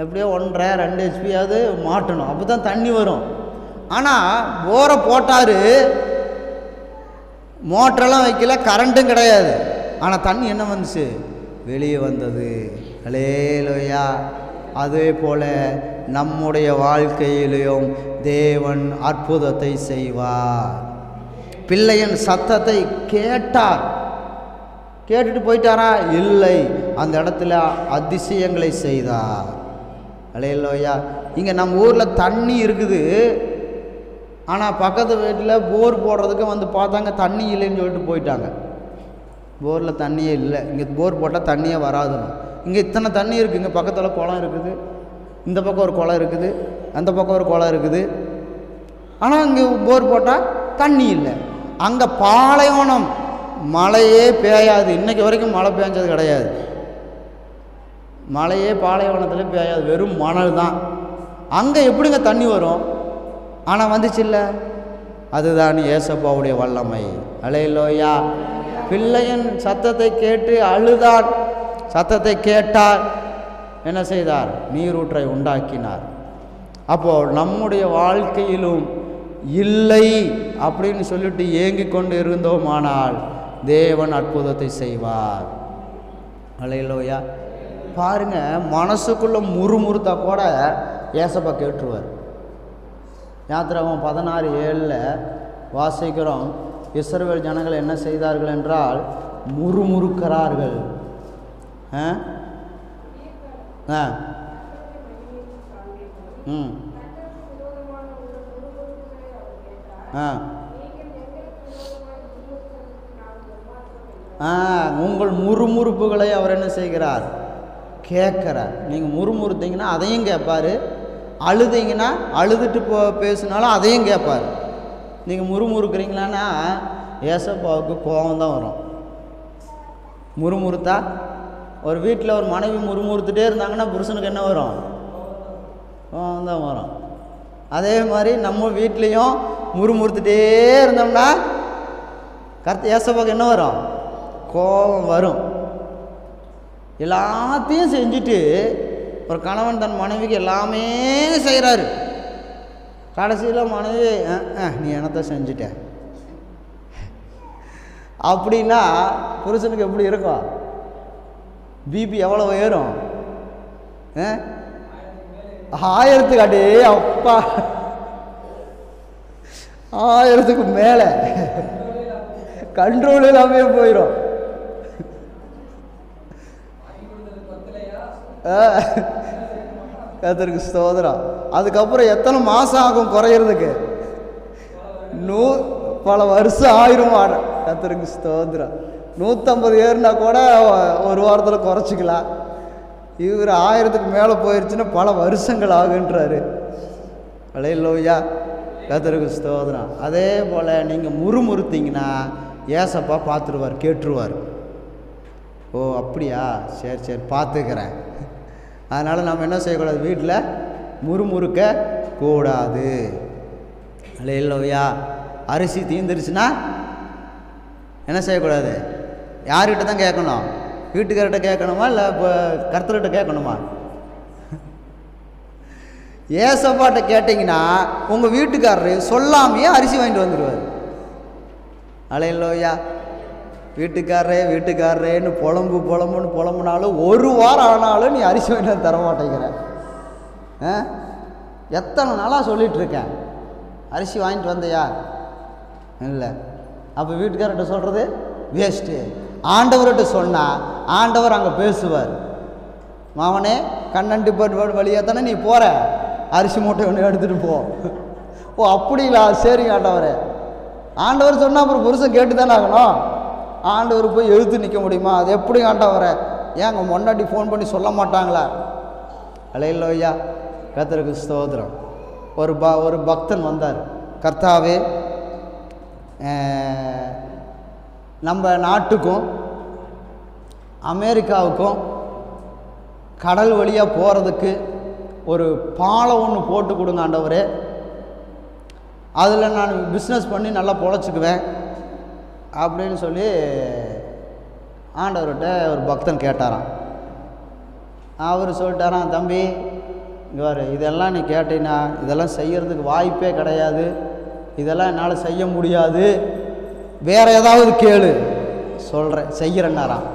[SPEAKER 1] எப்படியோ 1.5-2 ஹெச்பியாவது மாட்டணும், அப்போ தான் தண்ணி வரும். ஆனால் போரை போட்டார், மோட்டரெல்லாம் வைக்கல, கரண்ட்டும் கிடையாது, ஆனால் தண்ணி என்ன வந்துச்சு? வெளியே வந்தது. அல்லேலூயா. அதே போல் நம்முடைய வாழ்க்கையிலையும் தேவன் அற்புதத்தை செய்வார். பிள்ளையின் சத்தத்தை கேட்டார். கேட்டுட்டு போயிட்டாரா? இல்லை, அந்த இடத்துல அதிசயங்களை செய்தார். அல்லேலூயா. இங்கே நம்ம ஊரில் தண்ணி இருக்குது, ஆனால் பக்கத்து வீட்டில் போர் போடுறதுக்கு வந்து பார்த்தாங்க, தண்ணி இல்லைன்னு சொல்லிட்டு போயிட்டாங்க. போரில் தண்ணியே இல்லை, இங்கே போர் போட்டால் தண்ணியே வராதுன்னு. இங்கே இத்தனை தண்ணி இருக்குது, இங்கே பக்கத்தில் குளம் இருக்குது, இந்த பக்கம் ஒரு குளம் இருக்குது, அந்த பக்கம் ஒரு குளம் இருக்குது, ஆனால் இங்கே போர் போட்டால் தண்ணி இல்லை. அங்கே பாலைவனம் மழையே பெய்யாது. இன்றைக்கி வரைக்கும் மழை பெஞ்சது கிடையாது. மழையே பாலைவனத்தில் பெய்யாது, வெறும் மணல் தான். அங்கே எப்படிங்க தண்ணி வரும்? ஆனால் வந்துச்சு இல்லை. அதுதான் ஏசப்பாவுடைய வல்லமை. அல்லேலூயா. பிள்ளையின் சத்தத்தை கேட்டு அழுதார். சத்தத்தை கேட்டார், என்ன செய்தார்? நீரூற்றை உண்டாக்கினார். அப்போது நம்முடைய வாழ்க்கையிலும் இல்லை அப்படின்னு சொல்லிட்டு ஏங்கி கொண்டு இருந்தோமானால் தேவன் அற்புதத்தை செய்வார். அல்லேலூயா. பாருங்க, மனசுக்குள்ளே முறுமுறுத்தா கூட ஏசப்பா கேட்டுருவார். யாத்திராகமம் 16:7 வாசிக்கிறோம், இஸ்ரவேல் ஜனங்கள் என்ன செய்தார்கள் என்றால் முறுமுறுக்கிறார்கள். உங்கள் முறுமுறுப்புகளை அவர் என்ன செய்கிறார்? கேட்குறார். நீங்கள் முறுமுறுத்தீங்கன்னா அதையும் கேட்பார், அழுதீங்கன்னா அழுதுட்டு பேசினாலும் அதையும் கேட்பார். நீங்கள் முறுமுறுக்கிறீங்களான்னா ஏசப்பாவுக்கு கோபம் தான் வரும். முறுமுறுத்தா, ஒரு வீட்டில் ஒரு மனைவி முறுமுறுத்துட்டே இருந்தாங்கன்னா புருஷனுக்கு என்ன வரும்? கோபம் தான் வரும். அதே மாதிரி நம்ம வீட்லேயும் முறுமுறுத்துட்டே இருந்தோம்னா ஏசப்பாவுக்கு என்ன வரும்? கோபம் வரும். எல்லாத்தையும் செஞ்சுட்டு ஒரு கணவன் தன் மனைவிக்கு எல்லாமே செய்கிறாரு. கடைசியில் மனைவி நீ என்னத்தை செஞ்சுட்ட அப்படின்னா புருஷனுக்கு எப்படி இருக்கும்? பிபி எவ்வளோ உயரும்? 1000 அடே அப்பா, 1000க்கு மேலே கண்ட்ரோல் எல்லாமே போயிடும். கர்த்தருக்கு ஸ்தோத்திரம். அதுக்கப்புறம் எத்தனை மாதம் ஆகும் குறையிறதுக்கு? பல வருஷம் ஆயிரும். கர்த்தருக்கு ஸ்தோத்திரம். 150 ஏறுனா கூட ஒரு வாரத்தில் குறைச்சிக்கலாம். இவர் 1000க்கு மேலே போயிடுச்சுன்னா பல வருஷங்கள் ஆகுன்றாரு. அல்லேலூயா. கர்த்தருக்கு ஸ்தோத்திரம். அதே போல் நீங்கள் முறுமுறுத்தீங்கன்னா ஏசப்பா பார்த்துருவார், கேட்டுருவார். ஓ அப்படியா, சரி சரி பார்த்துக்கிறேன். அதனால் நம்ம என்ன செய்யக்கூடாது? வீட்டில் முறுமுறுக்க கூடாது. அல்லேலூயா. அரிசி தீந்துருச்சுன்னா என்ன செய்யக்கூடாது? யார்கிட்ட தான் கேட்கணும்? வீட்டுக்கார்கிட்ட கேட்கணுமா இல்லை இப்போ கர்த்தர்கிட்ட கேட்கணுமா? ஏசப்பாட்ட கேட்டிங்கன்னா உங்கள் வீட்டுக்காரரு சொல்லாமையே அரிசி வாங்கிட்டு வந்துடுவார். அல்லேலூயா. வீட்டுக்காரரேன்னு புலம்புனாலும் ஒரு வாரம் ஆனாலும் நீ அரிசி வாங்கிட்டு வந்து தர மாட்டேங்கிற. எத்தனை நாளாக சொல்லிகிட்ருக்கேன், அரிசி வாங்கிட்டு வந்தையா? இல்லை. அப்போ வீட்டுக்காரர்கிட்ட சொல்கிறது வேஸ்ட்டு. ஆண்டவர்கிட்ட சொன்னால் ஆண்டவர் அங்கே பேசுவார். மாவனே, கண்ணன் டிபார்ட்மெண்ட் வழியாக தானே நீ போகிற, அரிசி மூட்டை ஒன்று எடுத்துகிட்டு போ. ஓ அப்படிங்களா, சரிங்க ஆண்டவரே. ஆண்டவர் சொன்னால் அப்புறம் புருஷன் கேட்டு தானே ஆகணும். ஆண்டவர் போய் எழுத்து நிற்க முடியுமா? அது எப்படி ஆண்டவரே? ஏன் அங்கே முன்னாடி ஃபோன் பண்ணி சொல்ல மாட்டாங்களா? அல்லேலூயா. கர்த்தருக்கு ஸ்தோத்திரம். ஒரு பக்தன் வந்தார். கர்த்தாவே, நம்ம நாட்டுக்கும் அமெரிக்காவுக்கும் கடல் வழியாக போகிறதுக்கு ஒரு பாலம் ஒன்று போட்டு கொடுங்க ஆண்டவரே. அதில் நான் பிஸ்னஸ் பண்ணி நல்லா பொழைச்சிக்குவேன் அப்படின்னு சொல்லி ஆண்டவர்கிட்ட ஒரு பக்தன் கேட்டாராம். அவர் சொல்லிட்டாராம், தம்பி இங்கே வர, இதெல்லாம் நீ கேட்டீங்கன்னா இதெல்லாம் செய்கிறதுக்கு வாய்ப்பே கிடையாது, இதெல்லாம் என்னால் செய்ய முடியாது, வேறு ஏதாவது கேளு, சொல்கிறேன், செய்கிறேன்னாராம்.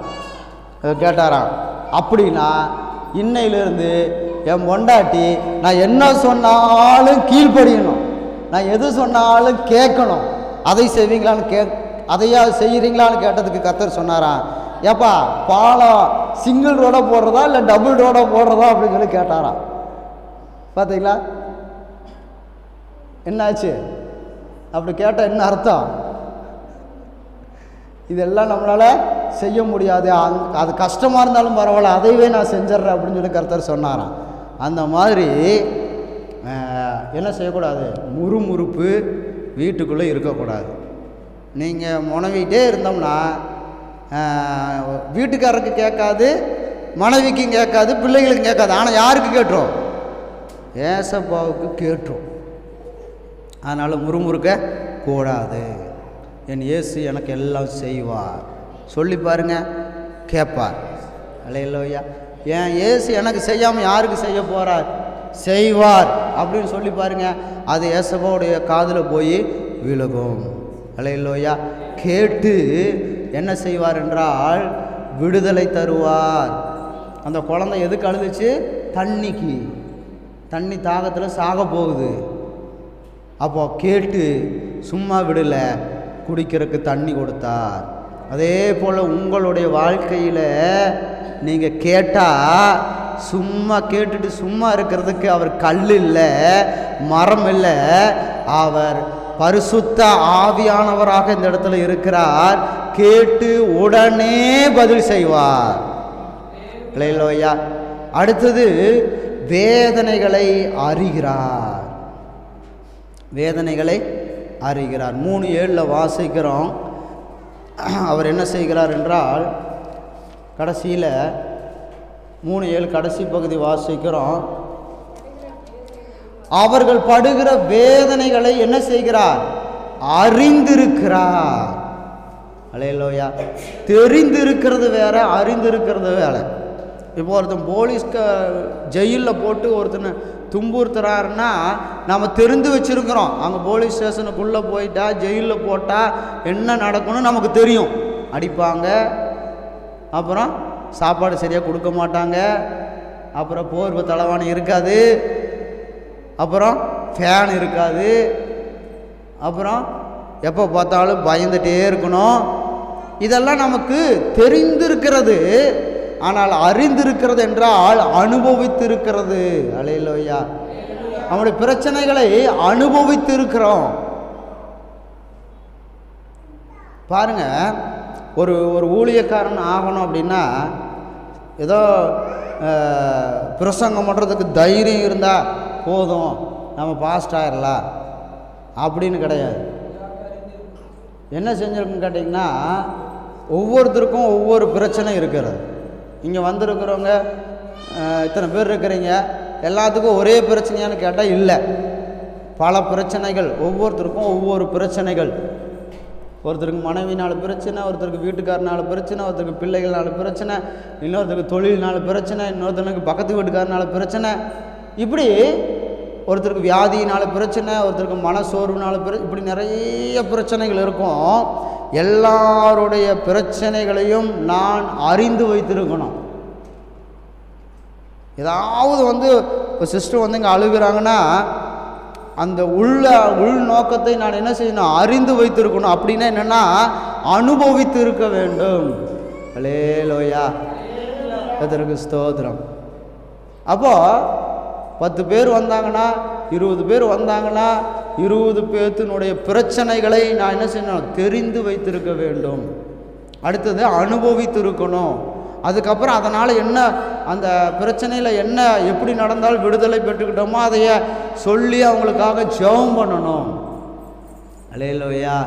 [SPEAKER 1] கேட்டாராம். அப்படின்னா இன்னையிலேருந்து என் பொண்டாட்டி நான் என்ன சொன்னாலும் கீழ்ப்படியணும், நான் எது சொன்னாலும் கேட்கணும், அதை செய்வீங்களான்னு அதையா செய்கிறீங்களான்னு கேட்டதுக்கு கர்த்தர் சொன்னாராம், ஏப்பா பாலம் சிங்கிள் ரோடாக போடுறதா இல்லை டபுள் ரோடாக போடுறதா அப்படின்னு சொல்லி கேட்டாராம். பார்த்தீங்களா என்னாச்சு? அப்படி கேட்டால் என்ன அர்த்தம்? இதெல்லாம் நம்மளால் செய்ய முடியாது, அது கஷ்டமாக இருந்தாலும் பரவாயில்ல, அதைவே நான் செஞ்சிட்றேன் அப்படின்னு சொல்லி கர்த்தர் சொன்னாராம். அந்த மாதிரி என்ன செய்யக்கூடாது? முறுமுறுப்பு வீட்டுக்குள்ளே இருக்கக்கூடாது. நீங்கள் முனவிட்டே இருந்தோம்னா வீட்டுக்காரருக்கு கேட்காது, மனைவிக்கும் கேட்காது, பிள்ளைகளுக்கும் கேட்காது. ஆனால் யாருக்கு கேட்டுரும்? ஏசப்பாவுக்கு கேட்டுரும். அதனால் முறுமுறுக்க கூடாது. என் இயேசு எனக்கு எல்லாம் செய்வார் சொல்லி பாருங்க, கேட்பார். அல்லேலூயா. என் இயேசு எனக்கு செய்யாமல் யாருக்கு செய்ய போகிறார்? செய்வார் அப்படின்னு சொல்லி பாருங்க. அது ஏசப்பாவுடைய காதில் போய் விழுகும். அல்லேலூயா. கேட்டு என்ன செய்வார் என்றால் விடுதலை தருவார். அந்த குழந்தை எதுக்கு அழுதுச்சு? தண்ணிக்கு. தண்ணி தாகத்தில் சாக போகுது. அப்போ கேட்டு சும்மா விடலை, குடிக்கிறதுக்கு தண்ணி கொடுத்தார். அதே போல் உங்களுடைய வாழ்க்கையில் நீங்கள் கேட்டால் சும்மா கேட்டுட்டு சும்மா இருக்கிறதுக்கு அவர் கல் இல்லை, மரம் இல்லை. அவர் பரிசுத்த ஆவியானவராக இந்த இடத்துல இருக்கிறார். கேட்டு உடனே பதில் செய்வார். அல்லேலூயா. அடுத்தது வேதனைகளை அறிகிறார். வேதனைகளை அறிகிறார். 3:7 வாசிக்கிறோம். அவர் என்ன செய்கிறார் என்றால் கடைசியில் 3:7 கடைசி பகுதி வாசிக்கிறோம். அவர்கள் படுகிற வேதனைகளை என்ன செய்கிறார்? அறிந்திருக்கிறார். அல்லேலூயா. தெரிந்திருக்கிறது வேற, அறிந்திருக்கிறது வேற. இப்போ ஒருத்தன் போலீஸ்க்கு ஜெயிலில் போட்டு ஒருத்தனை துன்புறுத்துறாருன்னா நம்ம தெரிந்து வச்சுருக்கிறோம். அங்கே போலீஸ் ஸ்டேஷனுக்குள்ளே போயிட்டா, ஜெயிலில் போட்டால் என்ன நடக்கும்னு நமக்கு தெரியும். அடிப்பாங்க, அப்புறம் சாப்பாடு சரியாக கொடுக்க மாட்டாங்க, அப்புறம் போர்வை தலைவாணி இருக்காது, அப்புறம் ஃபேன் இருக்காது, அப்புறம் எப்போ பார்த்தாலும் பயந்துகிட்டே இருக்கணும். இதெல்லாம் நமக்கு தெரிந்திருக்கிறது. ஆனால் அறிந்திருக்கிறது என்றால் அனுபவித்திருக்கிறது. அல்லேலூயா. நம்முடைய பிரச்சனைகளை அனுபவித்திருக்கிறோம். பாருங்க, ஒரு ஊழியக்காரன் ஆகணும் அப்படின்னா ஏதோ பிரசங்கம் பண்ணுறதுக்கு தைரியம் இருந்தால் போதும் நம்ம பாஸ்ட் ஆயிடலாம் அப்படின்னு கிடையாது. என்ன செஞ்சிருக்குன்னு கேட்டிங்கன்னா, ஒவ்வொருத்தருக்கும் ஒவ்வொரு பிரச்சனை இருக்கிறது. இங்கே வந்திருக்கிறவங்க இத்தனை பேர் இருக்கிறீங்க, எல்லாத்துக்கும் ஒரே பிரச்சனையான்னு கேட்டால் இல்லை. பல பிரச்சனைகள், ஒவ்வொருத்தருக்கும் ஒவ்வொரு பிரச்சனைகள். ஒருத்தருக்கு மனைவினால பிரச்சனை, ஒருத்தருக்கு வீட்டுக்காரனால பிரச்சனை, ஒருத்தருக்கு பிள்ளைகள்னால பிரச்சனை, இன்னொருத்தருக்கு தொழில்னால பிரச்சனை, இன்னொருத்தனுக்கு பக்கத்து வீட்டுக்காரனால பிரச்சனை. இப்படி ஒருத்தருக்கு வியாதியினால பிரச்சனை, ஒருத்தருக்கு மனசோர்வுனால இப்படி நிறைய பிரச்சனைகள் இருக்கும். எல்லாருடைய பிரச்சனைகளையும் நான் அறிந்து வைத்திருக்கணும். ஏதாவது இப்போ சிஸ்டர் இங்கே அழுகிறாங்கன்னா அந்த உள் நோக்கத்தை நான் என்ன செய்யணும்? அறிந்து வைத்திருக்கணும். அப்படின்னா என்னென்னா அனுபவித்து இருக்க வேண்டும். அல்லேலூயா. அதற்கு ஸ்தோத்திரம். அப்போது 10 பேர் வந்தாங்கன்னா, 20 பேர் வந்தாங்கன்னா, 20 பேர்த்தினுடைய பிரச்சனைகளை நான் என்ன செய்யணும்? தெரிந்து வைத்திருக்க வேண்டும். அடுத்தது அனுபவித்து இருக்கணும். அதுக்கப்புறம் அதனால் என்ன, அந்த பிரச்சனையில் என்ன எப்படி நடந்தால் விடுதலை பெற்றுக்கிட்டோமோ அதைய சொல்லி அவங்களுக்காக ஜெபம் பண்ணணும். அல்லேலூயா.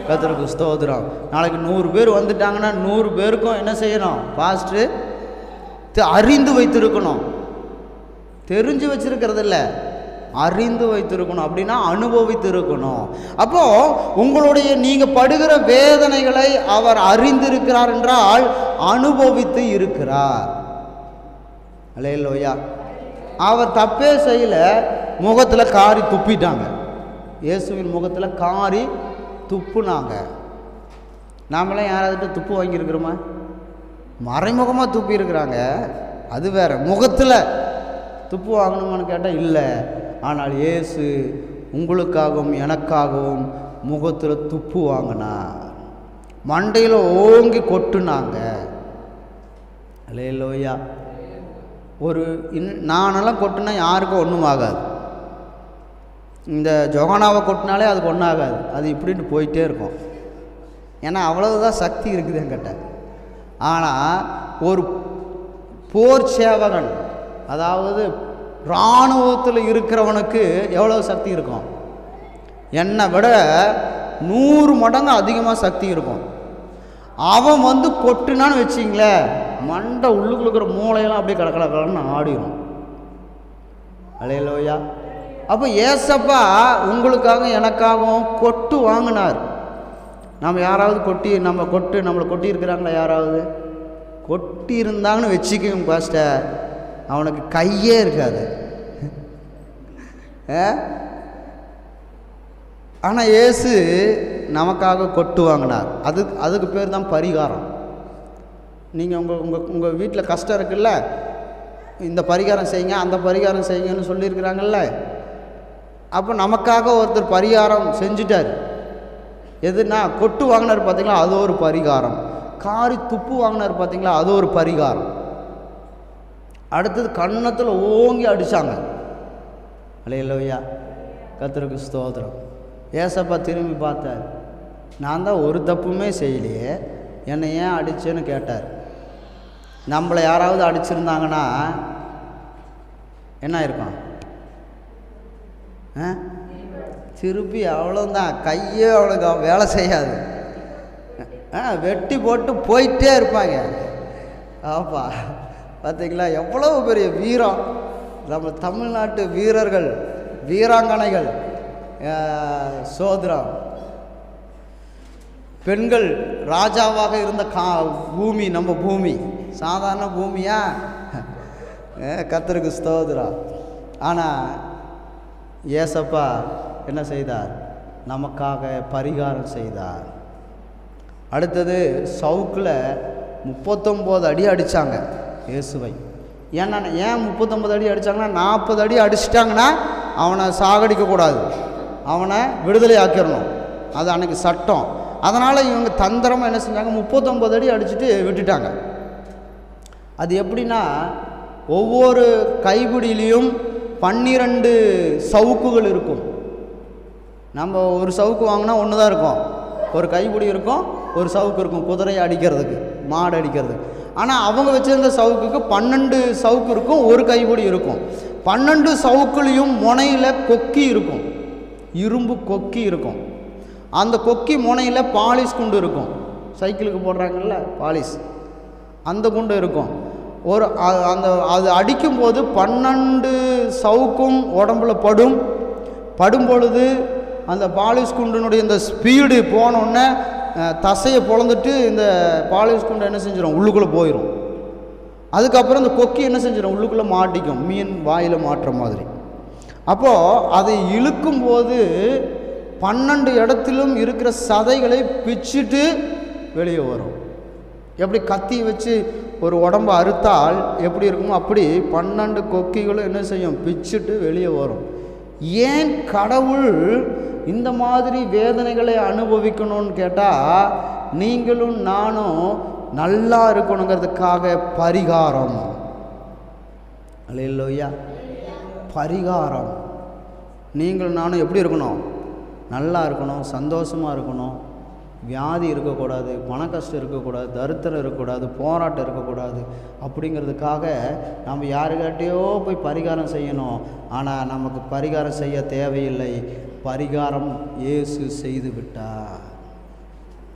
[SPEAKER 1] கர்த்தருக்கு ஸ்தோத்திரம். நாளைக்கு 100 பேர் வந்துட்டாங்கன்னா 100 பேருக்கும் என்ன செய்யணும்? பாஸ்டர் அறிந்து வைத்திருக்கணும். தெரிஞ்சு வச்சிருக்கிறது இல்லை, அறிந்து வைத்திருக்கணும். அப்படின்னா அனுபவித்து இருக்கணும். அப்போது உங்களுடைய நீங்கள் படுகிற வேதனைகளை அவர் அறிந்திருக்கிறார் என்றால் அனுபவித்து இருக்கிறார். அல்லேலூயா. அவர் தப்பே செய்யல, முகத்தில் காரி துப்பிட்டாங்க. இயேசுவின் முகத்தில் காரி துப்புனாங்க. நாமெல்லாம் யாராவது துப்பு வாங்கியிருக்கிறோமா? மறைமுகமாக துப்பி இருக்கிறாங்க, அது வேற. முகத்தில் துப்பு வாங்கணுமான்னு கேட்டால் இல்லை. ஆனால் இயேசு உங்களுக்காகவும் எனக்காகவும் முகத்தில் துப்பு வாங்கினார். மண்டையில் ஓங்கி கொட்டுனாங்க. அல்லேலூயா. நானெல்லாம் கொட்டுனா யாருக்கும் ஒன்றும் ஆகாது. இந்த ஜொகானாவை கொட்டினாலே அதுக்கு ஒன்றும் ஆகாது. அது இப்படின்னு போயிட்டே இருக்கும். ஏன்னா அவ்வளவுதான் சக்தி இருக்குது என்கிட்ட. ஆனால் ஒரு போர் சேவகன், அதாவது இராணுவத்தில் இருக்கிறவனுக்கு எவ்வளோ சக்தி இருக்கும்? என்னை விட 100 மடங்கு அதிகமாக சக்தி இருக்கும். அவன் வந்து கொட்டுனான்னு வச்சிங்களேன், மண்டை உள்ளுக்குள்ள இருக்கிற மூளையெல்லாம் அப்படியே கடக்கடன்னு ஆடிடும். அல்லேலூயா. அப்போ ஏசப்பா உங்களுக்காக எனக்காகவும் கொட்டு வாங்கினார். நம்ம யாராவது நம்மளை கொட்டி இருக்கிறாங்களா? யாராவது கொட்டி இருந்தாங்கன்னு வச்சுக்கோங்க பாஸ்டர், அவனுக்கு கையே இருக்காது. ஆனால் இயேசு நமக்காக கொட்டு வாங்கினார். அதுக்கு பேர் தான் பரிகாரம். நீங்கள் உங்கள் வீட்டில் கஷ்டம் இருக்குல்ல, இந்த பரிகாரம் செய்யுங்க அந்த பரிகாரம் செய்யுங்கன்னு சொல்லியிருக்கிறாங்கல்ல. அப்போ நமக்காக ஒருத்தர் பரிகாரம் செஞ்சுட்டார். எதுனா கொட்டு வாங்கினார் பார்த்தீங்களா, அது ஒரு பரிகாரம். காரி துப்பு வாங்கினார் பார்த்தீங்களா, அது ஒரு பரிகாரம். அடுத்தது கன்னத்தில் ஓங்கி அடித்தாங்க. அல்லேலூயா, கர்த்தருக்கு ஸ்தோத்திரம். ஏசப்பா திரும்பி பார்த்தார். நான் தான் ஒரு தப்புமே செய்யலையே, என்னை ஏன் அடிச்சேன்னு கேட்டார். நம்மளை யாராவது அடிச்சிருந்தாங்கன்னா என்ன இருக்கும்? திருப்பி அவ்வளோதான், கையே அவளுக்கு வேலை செய்யாது. வெட்டி போட்டு போயிட்டே இருப்பாங்க. ஆப்பா பார்த்தீங்களா, எவ்வளவு பெரிய வீரம் நம்ம தமிழ்நாட்டு வீரர்கள் வீராங்கனைகள். சோதரம் பெண்கள் ராஜாவாக இருந்த பூமி நம்ம பூமி, சாதாரண பூமியா? கர்த்தருக்கு ஸ்தோத்திரம். ஆனால் ஏசப்பா என்ன செய்தார்? நமக்காக பரிகாரம் செய்தார். அடுத்தது சவுக்கில் 39 அடி அடித்தாங்க இயேசுவை. ஏன் 39 அடி அடித்தாங்கன்னா, 40 அடி அடிச்சிட்டாங்கன்னா அவனை சாகடிக்கக்கூடாது, அவனை விடுதலை ஆக்கிடணும். அது அன்றைக்கி சட்டம். அதனால் இவங்க தந்திரமாக என்ன செஞ்சாங்க, 39 அடி அடிச்சுட்டு விட்டுட்டாங்க. அது எப்படின்னா, ஒவ்வொரு கைப்பிடியிலையும் 12 சவுக்குகள் இருக்கும். நம்ம ஒரு சவுக்கு வாங்கினா ஒன்று தான் இருக்கும், ஒரு கைப்பிடி இருக்கும், ஒரு சவுக்கு இருக்கும் குதிரையை அடிக்கிறதுக்கு, மாடு அடிக்கிறதுக்கு. ஆனால் அவங்க வச்சுருந்த சவுக்குக்கு 12 சவுக்கு இருக்கும், ஒரு கைப்பிடி இருக்கும். 12 சவுக்குலையும் முனையில் கொக்கி இருக்கும், இரும்பு கொக்கி இருக்கும். அந்த கொக்கி முனையில் பாலிஷ் குண்டு இருக்கும், சைக்கிளுக்கு போடுறாங்கல்ல பாலிஷ், அந்த குண்டு இருக்கும். அது அடிக்கும்போது 12 சவுக்கும் உடம்புல படும் பொழுது அந்த பாலிஷ் குண்டினுடைய இந்த ஸ்பீடு போனோடனே தசையை பொழந்துட்டு இந்த பாலிஷ் குண்டு என்ன செஞ்சிடும், உள்ளுக்குள்ளே போயிடும். அதுக்கப்புறம் இந்த கொக்கி என்ன செஞ்சிடும், உள்ளுக்குள்ளே மாட்டிக்கும், மீன் வாயில் மாட்டுற மாதிரி. அப்போது அதை இழுக்கும்போது 12 இடத்திலும் இருக்கிற சதைகளை பிச்சுட்டு வெளியே வரும். எப்படி கத்தி வச்சு ஒரு உடம்பை அறுத்தால் எப்படி இருக்குமோ அப்படி 12 கொக்கிகளும் என்ன செய்யும், பிச்சுட்டு வெளியே வரும். ஏன் கடவுள் இந்த மாதிரி வேதனைகளை அனுபவிக்கணும்னு கேட்டால், நீங்களும் நானும் நல்லா இருக்கணுங்கிறதுக்காக பரிகாரம். அல்லேலூயா, பரிகாரம். நீங்களும் நானும் எப்படி இருக்கணும், நல்லா இருக்கணும், சந்தோஷமாக இருக்கணும், வியாதி இருக்கக்கூடாது, பண கஷ்டம் இருக்கக்கூடாது, தரித்திரம் இருக்கக்கூடாது, போராட்டம் இருக்கக்கூடாது. அப்படிங்கிறதுக்காக நம்ம யாருக்கிட்டையோ போய் பரிகாரம் செய்யணும். ஆனால் நமக்கு பரிகாரம் செய்ய தேவையில்லை, பரிகாரம் இயேசு செய்து விட்டார்.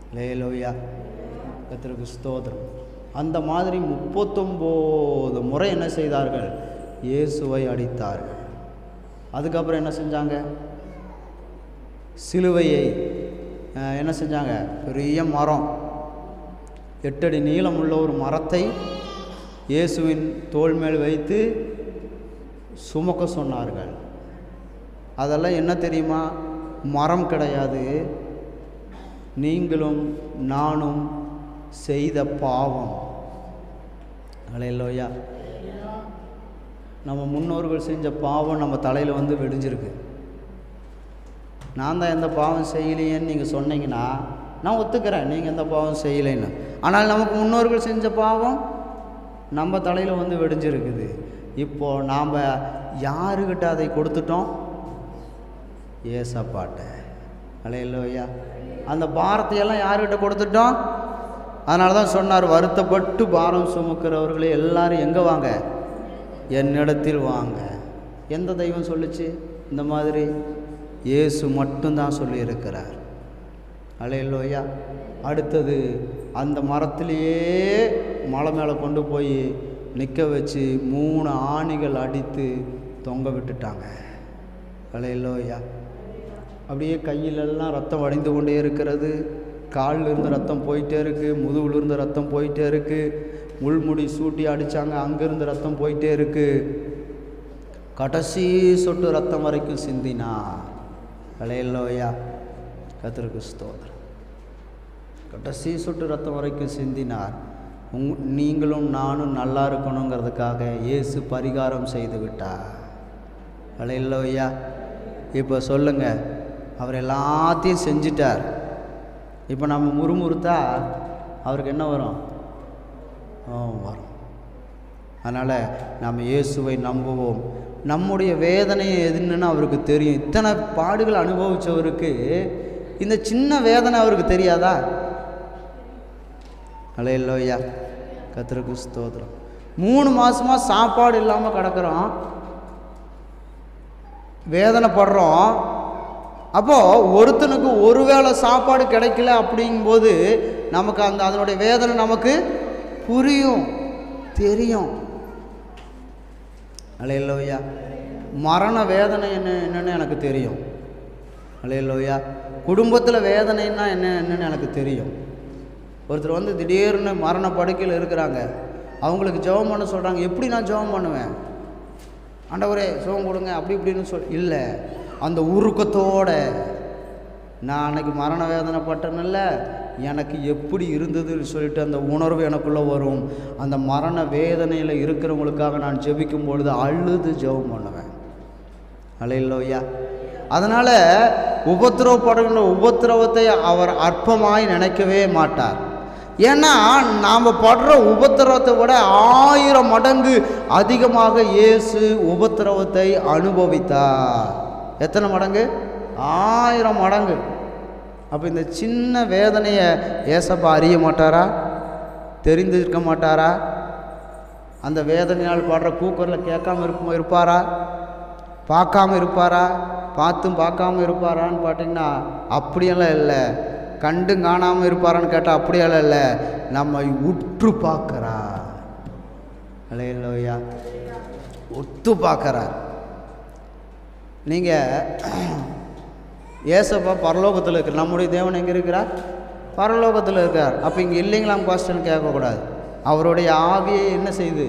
[SPEAKER 1] அல்லேலூயா, கர்த்தருக்கு ஸ்தோத்திரம். அந்த மாதிரி 39 முறை என்ன செய்தார்கள், இயேசுவை அடித்தார்கள். அதுக்கப்புறம் என்ன செஞ்சாங்க, சிலுவையை என்ன செஞ்சாங்க, பெரிய மரம் 8 அடி நீளம் உள்ள ஒரு மரத்தை இயேசுவின் தோள் மேல் வைத்து சுமக்க சொன்னார்கள். அதெல்லாம் என்ன தெரியுமா, மரம் கிடையாது, நீங்களும் நானும் செய்த பாவம். அல்லேலூயா, நம்ம முன்னோர்கள் செஞ்ச பாவம் நம்ம தலையில் வந்து விடிஞ்சிருக்கு. நான் தான் எந்த பாவம் செய்யலையேன்னு நீங்கள் சொன்னீங்கன்னா நான் ஒத்துக்கிறேன், நீங்கள் எந்த பாவம் செய்யலைன்னு. ஆனால் நமக்கு முன்னோர்கள் செஞ்ச பாவம் நம்ம தலையில் வந்து வெடிஞ்சிருக்குது. இப்போது நாம் யாருக்கிட்ட அதை கொடுத்துட்டோம், ஏசப்பாட்ட. அல்லேலூயா, அந்த பாரத்தையெல்லாம் யாருக்கிட்ட கொடுத்துட்டோம். அதனால தான் சொன்னார், வருத்தப்பட்டு பாரம் சுமக்கிறவர்களே எல்லாரும் எங்கே வாங்க, என்னிடத்தில் வாங்க. எந்த தெய்வம் சொல்லிச்சு இந்த மாதிரி? இயேசு மட்டும்தான் சொல்லியிருக்கிறார். அல்லேலூயா. அடுத்தது அந்த மரத்திலேயே மலை மேலே கொண்டு போய் நிற்க வச்சு 3 ஆணிகள் அடித்து தொங்க விட்டுட்டாங்க. அல்லேலூயா. அப்படியே கையிலெல்லாம் ரத்தம் வடிந்து கொண்டே இருக்கிறது. காலில் இருந்து ரத்தம் போயிட்டே இருக்குது, முதுகுலிருந்து ரத்தம் போயிட்டே இருக்குது. முள்முடி சூட்டி அடித்தாங்க, அங்கேருந்து ரத்தம் போயிட்டே இருக்குது. கடைசி சொட்டு ரத்தம் வரைக்கும் சிந்தினா. அல்லேலூயா. கர்த்தருக்கு ஸ்தோத்திரம். கடைசி சொட்டு ரத்தம் வரைக்கும் சிந்தினார். நீங்களும் நானும் நல்லா இருக்கணுங்கிறதுக்காக இயேசு பரிகாரம் செய்து விட்டார். அல்லேலூயா. இப்போ சொல்லுங்கள், அவர் எல்லாத்தையும் செஞ்சிட்டார். இப்போ நம்ம முறுமுறுத்தா அவருக்கு என்ன வரும்? வரும். அதனால் நம்ம இயேசுவை நம்புவோம். நம்முடைய வேதனை எதுன்னு அவருக்கு தெரியும். இத்தனை பாடுகள் அனுபவித்தவருக்கு இந்த சின்ன வேதனை அவருக்கு தெரியாதா? அல்லேலூயா. கர்த்தருக்கு ஸ்தோத்திரம். 3 மாதமாக சாப்பாடு இல்லாமல் கிடக்கிறோம், வேதனைப்படுறோம். அப்போது ஒருத்தனுக்கு ஒரு வேளை சாப்பாடு கிடைக்கல அப்படிங்கும்போது நமக்கு அதனுடைய வேதனை நமக்கு புரியும், தெரியும். அல்லேலூயா. மரண வேதனை என்னன்னு எனக்கு தெரியும். அல்லேலூயா. குடும்பத்தில் வேதனைன்னா என்னன்னு எனக்கு தெரியும். ஒருத்தர் திடீர்னு மரண படுக்கையில் இருக்கிறாங்க, அவங்களுக்கு ஜெபம் பண்ண சொல்கிறாங்க. எப்படி நான் ஜெபம் பண்ணுவேன்? ஆண்டவரே சுகம் கொடுங்க அப்படி இப்படின்னு இல்லை, அந்த உருக்கத்தோட நான் அன்னைக்கு மரண வேதனை பட்டேன்ல, எனக்கு எப்படி இருந்ததுன்னு சொல்லிட்டு அந்த உணர்வு எனக்குள்ளே வரும். அந்த மரண வேதனையில் இருக்கிறவங்களுக்காக நான் ஜெபிக்கும் பொழுது அழுது ஜெபம் பண்ணுவேன். அல்லேலூயா. அதனால் உபத்திரவப்படுகின்ற உபத்திரவத்தை அவர் அற்பமாய் நினைக்கவே மாட்டார். ஏன்னா நாம் படுற உபத்திரவத்தை விட 1000 மடங்கு அதிகமாக இயேசு உபத்திரவத்தை அனுபவித்தார். எத்தனை மடங்கு? 1000 மடங்கு. அப்போ இந்த சின்ன வேதனையை ஏசப்பா அறிய மாட்டாரா? தெரிந்திருக்க மாட்டாரா? அந்த வேதனையால் பாடுற கூக்குரலில் கேட்காம இருப்பாரா? பார்க்காம இருப்பாரா? பார்த்தும் பார்க்காம இருப்பாரான்னு பார்த்தீங்கன்னா அப்படியெல்லாம் இல்லை. கண்டும் காணாமல் இருப்பாரான்னு கேட்டால் அப்படியெல்லாம் இல்லை, நம்மை உற்று பார்க்குறார். அல்லேலூயா. உற்று பார்க்குறார். நீங்கள் ஏசப்பா பரலோகத்தில் இருக்கிற நம்முடைய தேவன் எங்கே இருக்கிறார்? பரலோகத்தில் இருக்கார். அப்போ இங்கே இல்லைங்களாம் பாஸ்டர்னு கேட்கக்கூடாது. அவருடைய ஆவியை என்ன செய்யுது?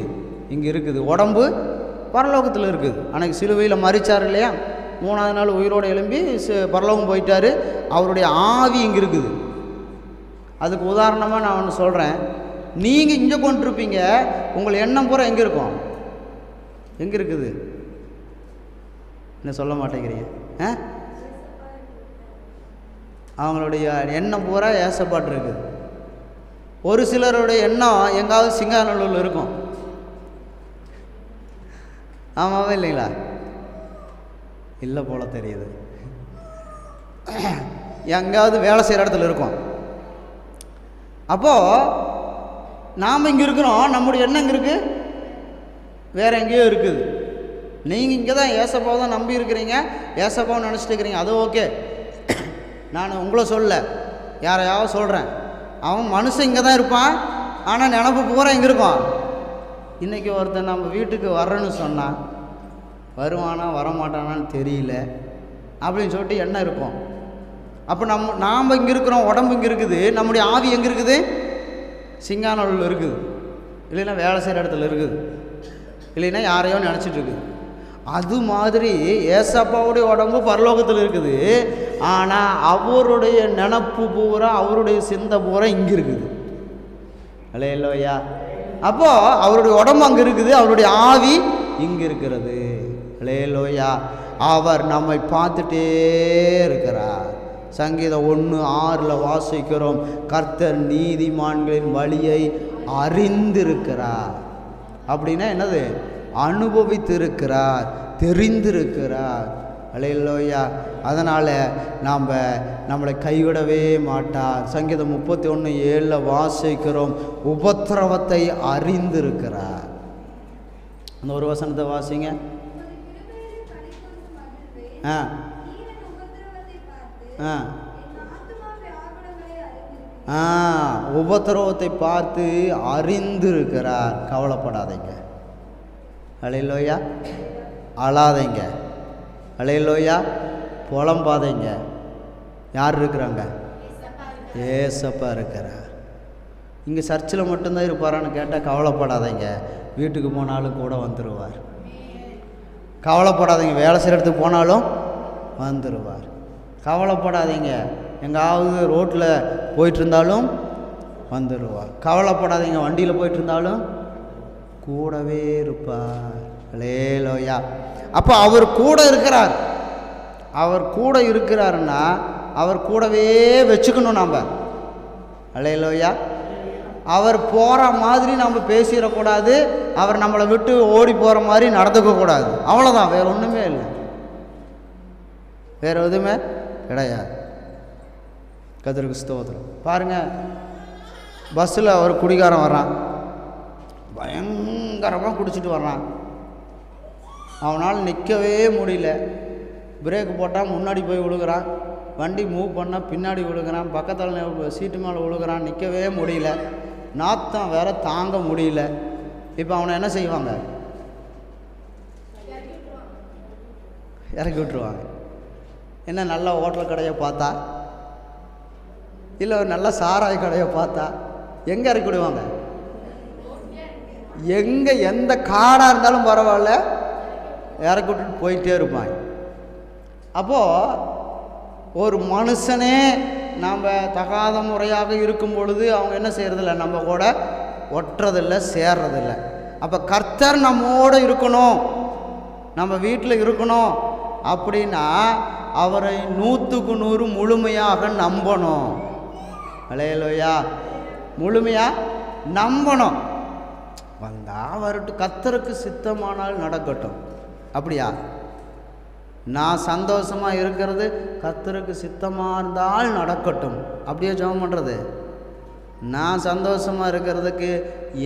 [SPEAKER 1] இங்கே இருக்குது. உடம்பு பரலோகத்தில் இருக்குது. அன்றைக்கி சிலுவையில் மரிச்சார் இல்லையா? 3ஆவது நாள் உயிரோடு எழும்பி பரலோகம் போயிட்டார். அவருடைய ஆவி இங்கே இருக்குது. அதுக்கு உதாரணமாக நான் ஒன்று சொல்கிறேன். நீங்கள் இங்கே கொண்டிருப்பீங்க, உங்கள் எண்ணம் பூரா எங்கே இருக்கும்? எங்கே இருக்குது? என்ன சொல்ல மாட்டேங்கிறீங்க? அவங்களுடைய எண்ணம் பூரா ஏசப்பாட்டு இருக்குது. ஒரு சிலருடைய எண்ணம் எங்காவது சிங்காநல்லூரில் இருக்கும். ஆமாவே இல்லைங்களா? இல்லை போல தெரியுது. எங்காவது வேலை செய்கிற இடத்துல இருக்கும். அப்போது நாம் இங்கே இருக்கிறோம், நம்முடைய எண்ணம் இங்கே இருக்குது, வேறு எங்கேயோ இருக்குது. நீங்கள் இங்கே தான் ஏசப்பாவை தான் நம்பி இருக்கிறீங்க, ஏசப்பாவை நினச்சிட்டு இருக்கிறீங்க. அது ஓகே, நான் உங்களை சொல்ல யாரையாவது சொல்கிறேன். அவன் மனுஷன் இங்கே தான் இருப்பான், ஆனால் நினப்பு பூரா இங்கே இருக்கும். இன்றைக்கி ஒருத்தன் நம்ம வீட்டுக்கு வர்றேன்னு சொன்னான், வருவானா வரமாட்டானான்னு தெரியல அப்படின்னு சொல்லிட்டு எண்ணம் இருக்கும். அப்போ நாம் இங்கே இருக்கிறோம், உடம்பு இங்கே இருக்குது, நம்முடைய ஆவி எங்கே இருக்குது? சிங்கானூரில் இருக்குது, இல்லைன்னா வேலை செய்கிற இடத்துல இருக்குது, இல்லைன்னா யாரையோ நினச்சிட்டு இருக்குது. அது மாதிரி ஏசப்பாவுடைய உடம்பு பரலோகத்தில் இருக்குது, ஆனால் அவருடைய நினப்பு பூரா, அவருடைய சிந்தை பூரா இங்கே இருக்குது. அல்லேலூயா. அப்போது அவருடைய உடம்பு அங்கே இருக்குது, அவருடைய ஆவி இங்கே இருக்கிறது. அல்லேலூயா. அவர் நம்மை பார்த்துட்டே இருக்கிறார். சங்கீதம் 1:6 வாசிக்கிறோம், கர்த்தர் நீதிமான்களின் வழியை அறிந்திருக்கிறார். அப்படின்னா என்னது? அனுபவித்திருக்கிறார், தெரிந்திருக்கிறார். அல்லேலூயா. அதனால் நம்மளை கைவிடவே மாட்டார். சங்கீதம் 31:7 வாசிக்கிறோம், உபத்திரவத்தை அறிந்திருக்கிறார். அந்த ஒரு வசனத்தை வாசிங்க. உபத்திரவத்தை பார்த்து அறிந்திருக்கிறார். கவலைப்படாதீங்க. அல்லேலூயா. அழாதீங்க. அல்லேலூயா. புலம்பாதீங்க. யார் இருக்கிறாங்க? ஏசப்பா இருக்கிறார். இங்கே சர்ச்சில் மட்டும்தான் இருப்பாரான்னு கேட்டால் கவலைப்படாதீங்க, வீட்டுக்கு போனாலும் கூட வந்துடுவார். கவலைப்படாதீங்க, வேலை செய்கிற இடத்துக்கு போனாலும் வந்துடுவார். கவலைப்படாதீங்க, எங்காவது ரோட்டில் போயிட்டு இருந்தாலும் வந்துடுவார். கவலைப்படாதீங்க, வண்டியில் போயிட்டு இருந்தாலும் கூடவே இருப்பார். அல்லேலூயா. அப்போ அவர் கூட இருக்கிறார். அவர் கூட இருக்கிறாருன்னா அவர் கூடவே வச்சுக்கணும் நாம். அல்லேலூயா. அவர் போகிற மாதிரி நம்ம பேசிடக்கூடாது, அவர் நம்மளை விட்டு ஓடி போகிற மாதிரி நடந்துக்கக்கூடாது. அவ்வளோதான், வேறு ஒன்றுமே இல்லை, வேறு எதுவுமே கிடையாது. கர்த்தருக்கு ஸ்தோத்திரம். பாருங்கள், பஸ்ஸில் ஒரு குடிகாரன் வர்றான், பயங்கரமாக குடிச்சிட்டு வர்றான். அவனால் நிற்கவே முடியல. பிரேக் போட்டால் முன்னாடி போய் விழுகிறான், வண்டி மூவ் பண்ணால் பின்னாடி விழுகிறான், பக்கத்தில் சீட்டு மேலே விழுகிறான், நிற்கவே முடியல. நாத்தம் வேற தாங்க முடியல. இப்போ அவனை என்ன செய்வாங்க? இறக்கி விட்டுருவாங்க. என்ன நல்ல ஹோட்டல் கடையை பார்த்தா, இல்லை ஒரு நல்ல சாராய கடையை பார்த்தா எங்கே இறக்கி விடுவாங்க? எங்கே எந்த காடாக இருந்தாலும் பரவாயில்ல, இறக்கி விட்டுட்டு போயிட்டே இருப்பாங்க. அப்போது ஒரு மனுஷனே நாம் தகாத முறையாக இருக்கும் பொழுது அவங்க என்ன செய்கிறதில்ல, நம்ம கூட ஒட்டுறதில்லை, சேர்றதில்லை. அப்போ கர்த்தர் நம்மோடு இருக்கணும், நம்ம வீட்டில் இருக்கணும் அப்படின்னா அவரை 100க்கு 100 முழுமையாக நம்பணும். அல்லேலூயா. முழுமையாக நம்பணும். வந்தால் வரட்டும், கர்த்தருக்கு சித்தமானால் நடக்கட்டும். அப்படியா? நான் சந்தோஷமாக இருக்கிறது கர்த்தருக்கு சித்தமாக இருந்தால் நடக்கட்டும். அப்படியே ஜெபம் பண்ணுறது. நான் சந்தோஷமாக இருக்கிறதுக்கு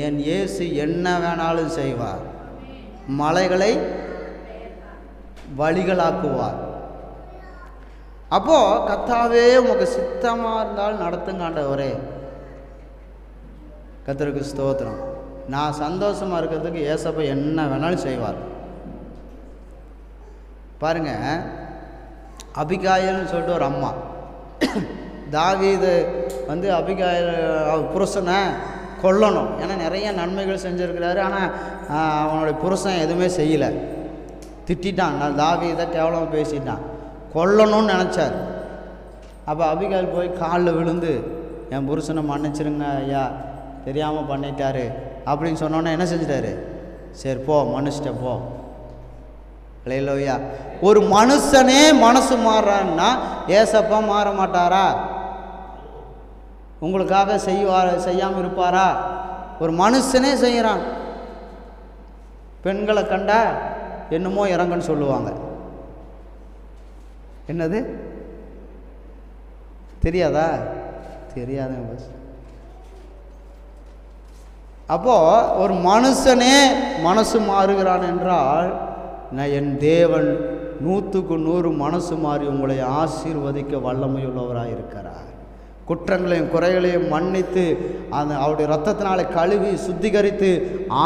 [SPEAKER 1] என் இயேசு என்ன வேணாலும் செய்வார். மலைகளை வழிகளாக்குவார். அப்போது கர்த்தாவே உமக்கு சித்தமாக இருந்தால் நடத்துங்க ஆண்டவரே. கர்த்தருக்கு ஸ்தோத்திரம். நான் சந்தோஷமாக இருக்கிறதுக்கு ஏசப்பா என்ன வேணாலும் செய்வார். பாருங்கள், அபிகாயில்னு சொல்லிட்டு ஒரு அம்மா, தாவீது அபிகாயில் புருஷனை கொல்லணும், ஏன்னா நிறைய நன்மைகள் செஞ்சுருக்கிறாரு. ஆனால் அவனுடைய புருஷன் எதுவுமே செய்யலை, திட்டான், நான் தாவீதை கேவலமாக பேசிட்டான், கொல்லணும்னு நினச்சார். அப்போ அபிகாயில் போய் காலில் விழுந்து என் புருஷனை மன்னிச்சிருங்க ஐயா, தெரியாமல் பண்ணிட்டாரு அப்படின்னு சொன்னோன்னே என்ன செஞ்சிட்டாரு? சரி போ, மன்னிச்சிட்ட போ. அல்லேலூயா. ஒரு மனுஷனே மனசு மாறுறான்னா ஏசப்பா மாற மாட்டாரா? உங்களுக்காக செய்யாமல் இருப்பாரா? ஒரு மனுஷனே செய்கிறான். பெண்களை கண்டா என்னமோ இறங்கன்னு சொல்லுவாங்க. என்னது தெரியாதா? தெரியாதுங்க பஸ். அப்போது ஒரு மனுஷனே மனசு மாறுகிறான் என்றால் நான் என் தேவன் 100க்கு 100 மனசு மாறி உங்களை ஆசீர்வதிக்க வல்லமையுள்ளவராக இருக்கிறார். குற்றங்களையும் குறைகளையும் மன்னித்து அவருடைய இரத்தத்தினாலே கழுவி சுத்திகரித்து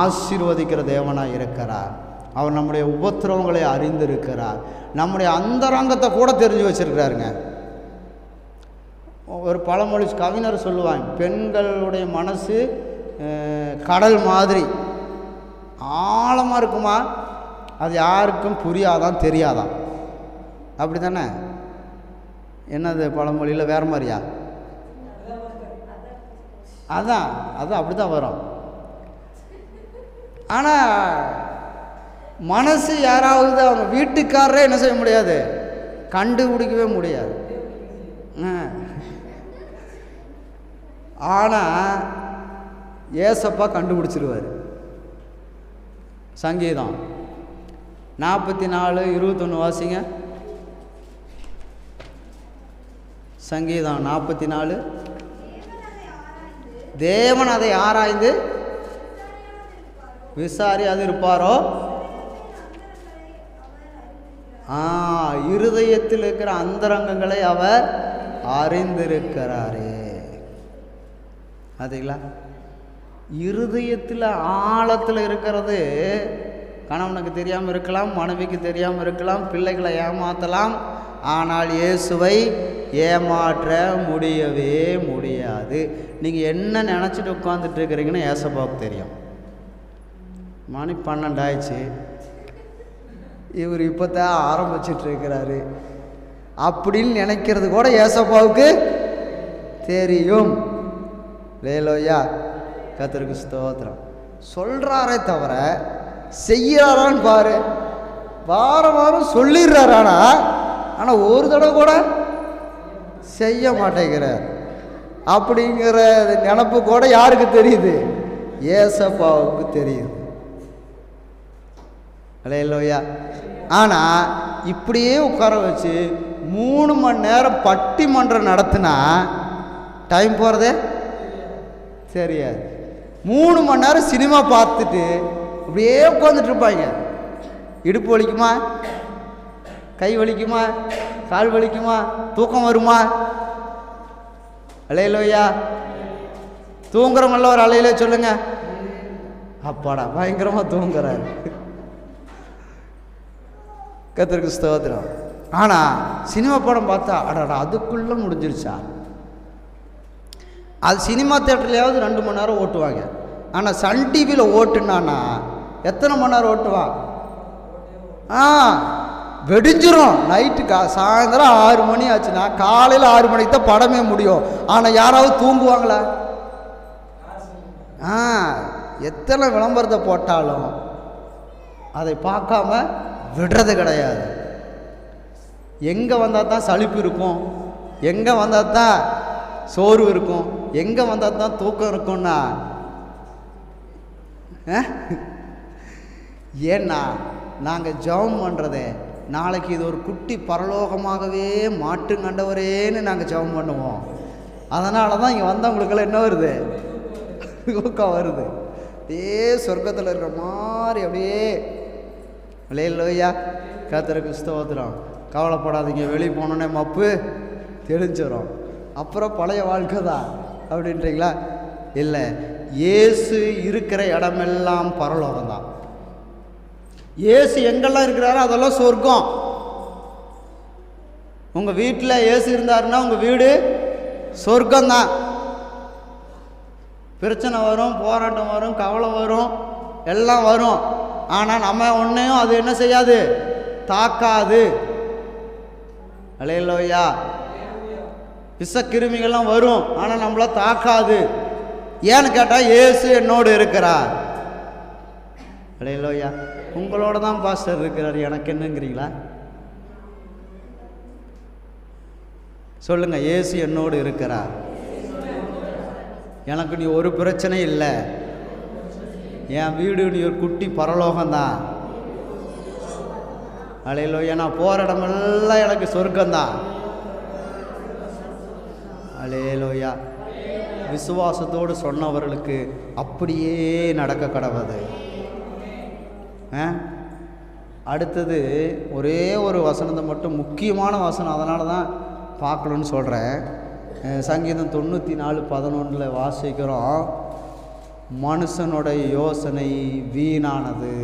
[SPEAKER 1] ஆசீர்வதிக்கிற தேவனாக இருக்கிறார். அவர் நம்முடைய உபத்திரவங்களை அறிந்திருக்கிறார். நம்முடைய அந்தரங்கத்தை கூட தெரிஞ்சு வச்சிருக்கிறாருங்க. ஒரு பழமொழி கவிஞர் சொல்லுவாங்க, பெண்களுடைய மனசு கடல் மாதிரி ஆழமாக இருக்குமா, அது யாருக்கும் புரியாதான், தெரியாதான். அப்படி தானே? என்னது பழமொழியில் வேறு மாதிரியா? அதான் அப்படி தான் வரும். ஆனால் மனசு யாராவது அவங்க வீட்டுக்காரரே என்ன செய்ய முடியாது, கண்டுபிடிக்கவே முடியாது. ஆனால் ஏசப்பா கண்டுபிடிச்சிருவார். சங்கீதம் 44:21 வாசிங்க. சங்கீதம் 44. தேவன் அதை ஆராய்ந்து விசாரியாது இருப்பாரோ? இருதயத்தில் இருக்கிற அந்தரங்கங்களை அவர் அறிந்திருக்கிறாரே. அதுங்களா, இருதயத்தில் ஆழத்தில் இருக்கிறது கணவனுக்கு தெரியாமல் இருக்கலாம், மனைவிக்கு தெரியாமல் இருக்கலாம், பிள்ளைகளை ஏமாற்றலாம். ஆனால் இயேசுவை ஏமாற்ற முடியவே முடியாது. நீங்கள் என்ன நினச்சிட்டு உட்காந்துட்டு இருக்கிறீங்கன்னு ஏசப்பாவுக்கு தெரியும். மணி 12 ஆயிடுச்சு, இவர் இப்போ தான் ஆரம்பிச்சிட்ருக்கிறாரு அப்படின்னு நினைக்கிறது கூட ஏசப்பாவுக்கு தெரியும். லேலோயா, கர்த்தருக்கு ஸ்தோத்திரம். சொல்கிறாரே தவிர செய்யறாரான்னு பாரு. வாரம் வாரம் சொல்லிடுறாரானா, ஆனால் ஒரு தடவை கூட செய்ய மாட்டேங்கிறார். அப்படிங்கிற நினப்பு கூட யாருக்கு தெரியுது? ஏசப்பாவுக்கு தெரியுது. லேலோயா. ஆனால் இப்படியே உட்கார வச்சு 3 மணி நேரம் பட்டிமன்றம் நடத்தினா டைம் போகிறதே தெரியாது. 3 மணி நேரம் சினிமா பார்த்துட்டு அப்படியே உட்காந்துட்டு இருப்பாங்க. இடுப்பு வலிக்குமா, கை வலிக்குமா, கால் வலிக்குமா, தூக்கம் வருமா? அலையிலோயா, தூங்குறவங்கள ஒரு அலையில சொல்லுங்க. அப்பாடா, பயங்கரமா தூங்குறாரு. கர்த்தருக்கு ஸ்தோத்திரம். ஆனால் சினிமா படம் பார்த்தா அடடா அதுக்குள்ளே முடிஞ்சிருச்சா? அது சினிமா தேட்டர்லையாவது 2 மணி நேரம் ஓட்டுவாங்க. ஆனால் சன் டிவியில் ஓட்டுனான்னா எத்தனை மணி நேரம் ஓட்டுவான்? வெடிஞ்சிரும். நைட்டு சாயந்தரம் 6 மணி ஆச்சுன்னா காலையில் 6 மணிக்கு தான் படமே முடியும். ஆனால் யாராவது தூங்குவாங்களா? எத்தனை விளம்பரத்தை போட்டாலும் அதை பார்க்காம விடுறது கிடையாது. எங்கே வந்தால் தான் சலிப்பு இருக்கும், எங்கே வந்தால் தான் சோர்வு இருக்கும், எங்கே வந்தால் தான் தூக்கம் இருக்கும்னா, ஏன்னா நாங்கள் ஜெபம் பண்ணுறதே நாளைக்கு இது ஒரு குட்டி பரலோகமாகவே மாட்டுங்கண்டவரேன்னு நாங்கள் ஜெபம் பண்ணுவோம். அதனால தான் இங்கே வந்தவங்களுக்கெல்லாம் என்ன வருது? தூக்கம் வருது. அப்படியே சொர்க்கத்தில் இருக்கிற மாதிரி அப்படியே இல்லையா. கர்த்தருக்கு ஸ்தோத்திரம். கவலைப்படாதீங்க, வெளியே போனோன்னே மப்பு தெளிஞ்சிடும், அப்புறம் பழைய வாழ்க்கை தான் அப்படின்றீங்களா? இல்லை, இயேசு இருக்கிற இடமெல்லாம் பரலோகம் தான். இயேசு எங்கெல்லாம் இருக்கிறாரோ அதெல்லாம் சொர்க்கம். உங்கள் வீட்டில் இயேசு இருந்தாருன்னா உங்கள் வீடு சொர்க்கம்தான். பிரச்சனை வரும், போராட்டம் வரும், கவலை வரும், எல்லாம் வரும். ஆனால் நம்ம ஒன்றையும் அது என்ன செய்யாது? தாக்காது. அல்லேலூயா. விஷக்கிருமிகள்லாம் வரும், ஆனால் நம்மள தாக்காது. ஏன்னு கேட்டால் இயேசு என்னோடு இருக்கிறார். அல்லேலூயா. உங்களோட தான் பாஸ்டர் இருக்கிறார், எனக்கு என்னங்கிறீங்களா? சொல்லுங்க, இயேசு என்னோடு இருக்கிறார், எனக்கு நீ ஒரு பிரச்சனை இல்லை, என் வீடு நீ ஒரு குட்டி பரலோகம்தான். அல்லேலூயா. நான் போகிற இடமெல்லாம் எனக்கு சொர்க்கம்தான். அல்லேலூயா. விசுவாசத்தோடு சொன்னவர்களுக்கு அப்படியே நடக்க கடவுது. அடுத்தது ஒரே ஒரு வசனத்தை மட்டும், முக்கியமான வசனம், அதனால தான் பார்க்கணுன்னு சொல்கிறேன். சங்கீதம் 94:11 வாசிக்கிறோம். மனுஷனுடைய யோசனை வீணானது.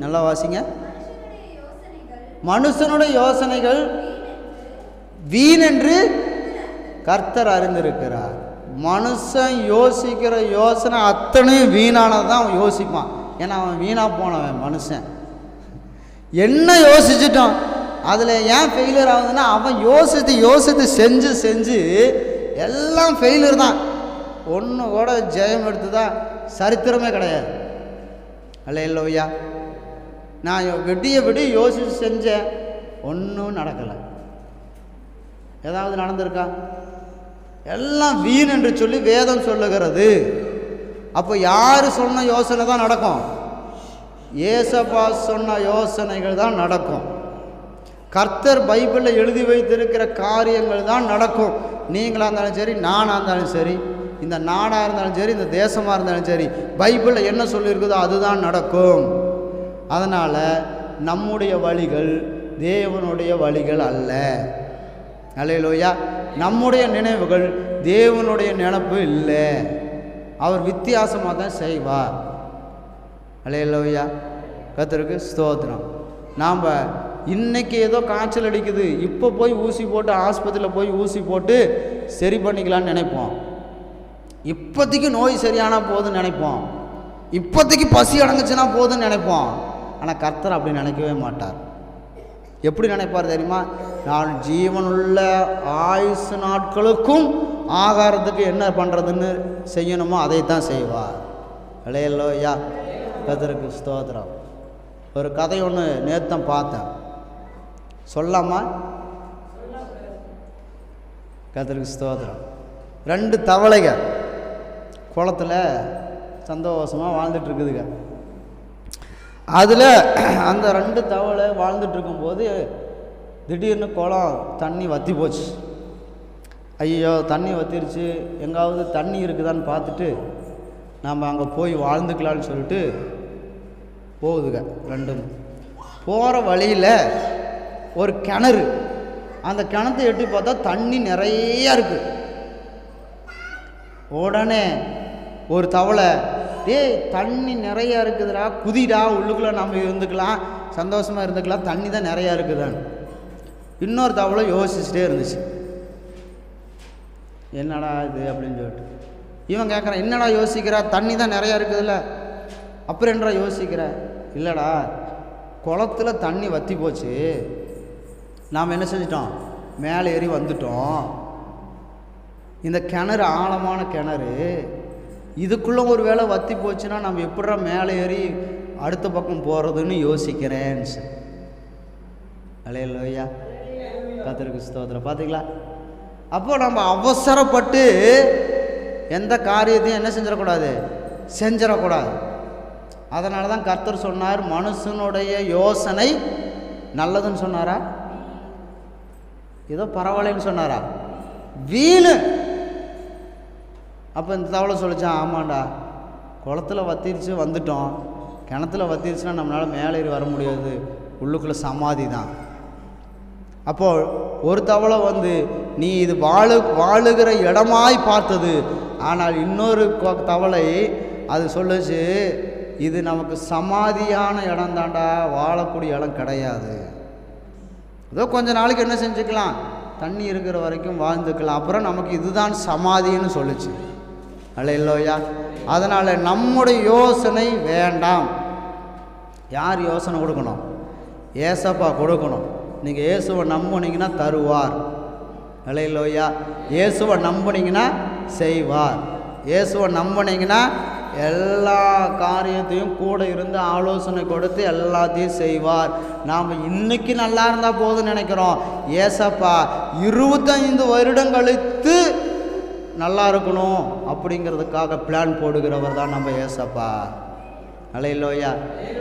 [SPEAKER 1] நல்லா வாசிங்க. மனுஷனுடைய யோசனைகள் வீணென்று கர்த்தர் அறிந்திருக்கிறார். மனுஷன் யோசிக்கிற யோசனை அத்தனையும் வீணானது தான் அவன் யோசிப்பான். ஏன்னா அவன் வீணாக போனவன் மனுஷன். என்ன யோசிச்சுட்டான், அதில் ஏன் ஃபெயிலியர் ஆகுதுன்னா அவன் யோசித்து யோசித்து செஞ்சு செஞ்சு எல்லாம் ஃபெயிலியர் தான். ஒன்று கூட ஜெயம் எடுத்ததா சரித்திரமே கிடையாது. அல்லேலூயா. நான் விடிய யோசித்து செஞ்சேன், ஒன்றும் நடக்கலை. ஏதாவது நடந்திருக்கா? எல்லாம் வீண் என்று சொல்லி வேதம் சொல்லுகிறது. அப்போ யார் சொன்ன யோசனை தான் நடக்கும்? ஏசப்பா சொன்ன யோசனைகள் தான் நடக்கும். கர்த்தர் பைபிளில் எழுதி வைத்திருக்கிற காரியங்கள் தான் நடக்கும். நீங்களாக இருந்தாலும் சரி, நானாக இருந்தாலும் சரி, இந்த நாடாக இருந்தாலும் சரி, இந்த தேசமாக இருந்தாலும் சரி, பைபிளில் என்ன சொல்லியிருக்குதோ அதுதான் நடக்கும். அதனால் நம்முடைய வழிகள் தேவனுடைய வழிகள் அல்ல. அல்லேலூயா. நம்முடைய நினைவுகள் தேவனுடைய நினைப்பு இல்லை. அவர் வித்தியாசமாக தான் செய்வார். அல்லேலூயா, கர்த்தருக்கு ஸ்தோத்திரம். நாம் இன்னைக்கு ஏதோ காய்ச்சல் அடிக்குது, இப்போ போய் ஊசி போட்டு ஆஸ்பத்திரியில் போய் ஊசி போட்டு சரி பண்ணிக்கலான்னு நினைப்போம். இப்போதைக்கு நோய் சரியானால் போதுன்னு நினைப்போம். இப்போதைக்கு பசி அடங்குச்சுன்னா போதுன்னு நினைப்போம். ஆனால் கர்த்தர் அப்படி நினைக்கவே மாட்டார். எப்படி நினைப்பார் தெரியுமா? நான் ஜீவனுள்ள ஆயுசு நாட்களுக்கும் ஆகாரத்துக்கு என்ன பண்ணுறதுன்னு செய்யணுமோ அதைத்தான் செய்வார். அல்லேலூயா, கர்த்தருக்கு ஸ்தோத்திரம். ஒரு கதை ஒன்று நேத்தம் பார்த்தேன், சொல்லாமா? கர்த்தருக்கு ஸ்தோத்திரம். 2 தவளைகள் குளத்தில் சந்தோஷமாக வாழ்ந்துட்டுருக்குதுங்க. அதில் அந்த 2 தவளை வாழ்ந்துட்டுருக்கும்போது திடீர்னு குளம் தண்ணி வற்றி போச்சு. ஐயோ தண்ணி வற்றிருச்சு, எங்காவது தண்ணி இருக்குதான்னு பார்த்துட்டு நம்ம அங்கே போய் வாழ்ந்துக்கலான்னு சொல்லிட்டு போகுதுங்க 2. போகிற வழியில் ஒரு கிணறு, அந்த கிணத்தை எட்டி பார்த்தா தண்ணி நிறையா இருக்குது. உடனே ஒரு தவளை, டேய் தண்ணி நிறையா இருக்குதுடா, குதிடா, உள்ளுக்குள்ளே நம்ம இருந்துக்கலாம், சந்தோஷமாக இருந்துக்கலாம், தண்ணி தான் நிறையா இருக்குதான்னு. இன்னொரு தவளை யோசிச்சுட்டே இருந்துச்சு, என்னடா இது அப்படின்னு சொல்லிட்டு. இவன் கேட்குறான், என்னடா யோசிக்கிறா, தண்ணி தான் நிறையா இருக்குதுல்ல, அப்புறம் என்னடா யோசிக்கிற? இல்லைடா, குளத்துல தண்ணி வற்றி போச்சு, நாம் என்ன செஞ்சிட்டோம், மேலே ஏறி வந்துட்டோம். இந்த கிணறு ஆழமான கிணறு, இதுக்குள்ளே ஒரு வேளை வற்றி போச்சுன்னா நம்ம எப்படிடா மேலே ஏறி அடுத்த பக்கம் போகிறதுன்னு யோசிக்கிறேன். அல்லேலூயா, கர்த்தருக்கு ஸ்தோத்திரம். பார்த்தீங்களா? அப்போ நம்ம அவசரப்பட்டு எந்த காரியத்தையும் என்ன செஞ்சிடக்கூடாது, செஞ்சிடக்கூடாது. அதனால தான் கர்த்தர் சொன்னார், மனுஷனுடைய யோசனை நல்லதுன்னு சொன்னாரா, ஏதோ பரவாயில்லைன்னு சொன்னாரா, வீணு. அப்போ இந்த தவளை சொல்லிச்சான், ஆமாண்டா குளத்தில் வத்திருச்சு வந்துட்டோம், கிணத்துல வத்திருச்சுன்னா நம்மளால் மேலே ஏறி வர முடியாது, உள்ளுக்குள்ளே சமாதி தான். அப்போது ஒரு தவளை வந்து நீ இது வாழுகிற இடமாய் பார்த்தது, ஆனால் இன்னொரு தவளை அது சொல்லுச்சு, இது நமக்கு சமாதியான இடம் தாண்டா, வாழக்கூடிய இடம் கிடையாது. ஏதோ கொஞ்ச நாளைக்கு என்ன செஞ்சுக்கலாம், தண்ணி இருக்கிற வரைக்கும் வாழ்ந்துக்கலாம், அப்புறம் நமக்கு இதுதான் சமாதின்னு சொல்லுச்சு. அல்லேலூயா. அதனால் நம்முடைய யோசனை வேண்டாம். யார் யோசனை கொடுக்கணும்? ஏசப்பா கொடுக்கணும். நீங்கள் இயேசுவை நம்பினீங்கன்னா தருவார். அல்லேலூயா. இயேசுவை நம்பினீங்கன்னா செய்வார். இயேசுவை நம்பினீங்கன்னா எல்லா காரியத்தையும் கூட இருந்து ஆலோசனை கொடுத்து எல்லாத்தையும் செய்வார். நாம் இன்னைக்கு நல்லா இருந்தால் போதும்னு நினைக்கிறோம். ஏசப்பா 25 வருடம் கழித்து நல்லா இருக்கணும் அப்படிங்கிறதுக்காக பிளான் போடுகிறவர் தான் நம்ம ஏசப்பா. அல்லேலூயா.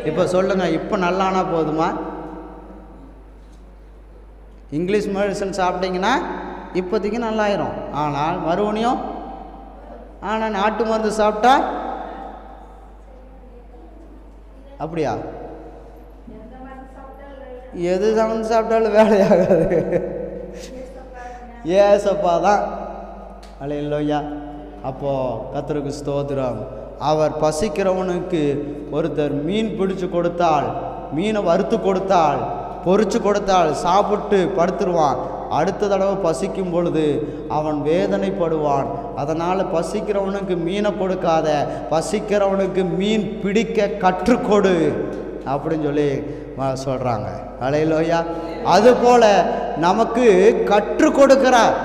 [SPEAKER 1] இப்போ சொல்லுங்கள், இப்போ நல்லானா போதுமா? இங்கிலீஷ் மெடிசன் சாப்பிட்டீங்கன்னா இப்போதைக்கு நல்லாயிரும், ஆனால் மறுபடியும் நாட்டு மருந்து சாப்பிட்டா அப்படியா? எது சாப்பிட்டாலும் வேலையாகாது. ஏசப்பா தான். அல்லேலூயா. அப்போது கர்த்தருக்கு ஸ்தோத்திரம். அவர் பசிக்கிறவனுக்கு ஒருத்தர் மீன் பிடிச்சு கொடுத்தால், மீனை வறுத்து கொடுத்தால், பொறிச்சு கொடுத்தால் சாப்பிட்டு படுத்துருவான். அடுத்த தடவை பசிக்கும் பொழுது அவன் வேதனைப்படுவான். அதனால் பசிக்கிறவனுக்கு மீனை கொடுக்காத, பசிக்கிறவனுக்கு மீன் பிடிக்க கற்றுக்கொடு அப்படின்னு சொல்லி சொல்கிறாங்க. அல்லேலூயா. அதுபோல் நமக்கு கற்றுக் கொடுக்கிறார்.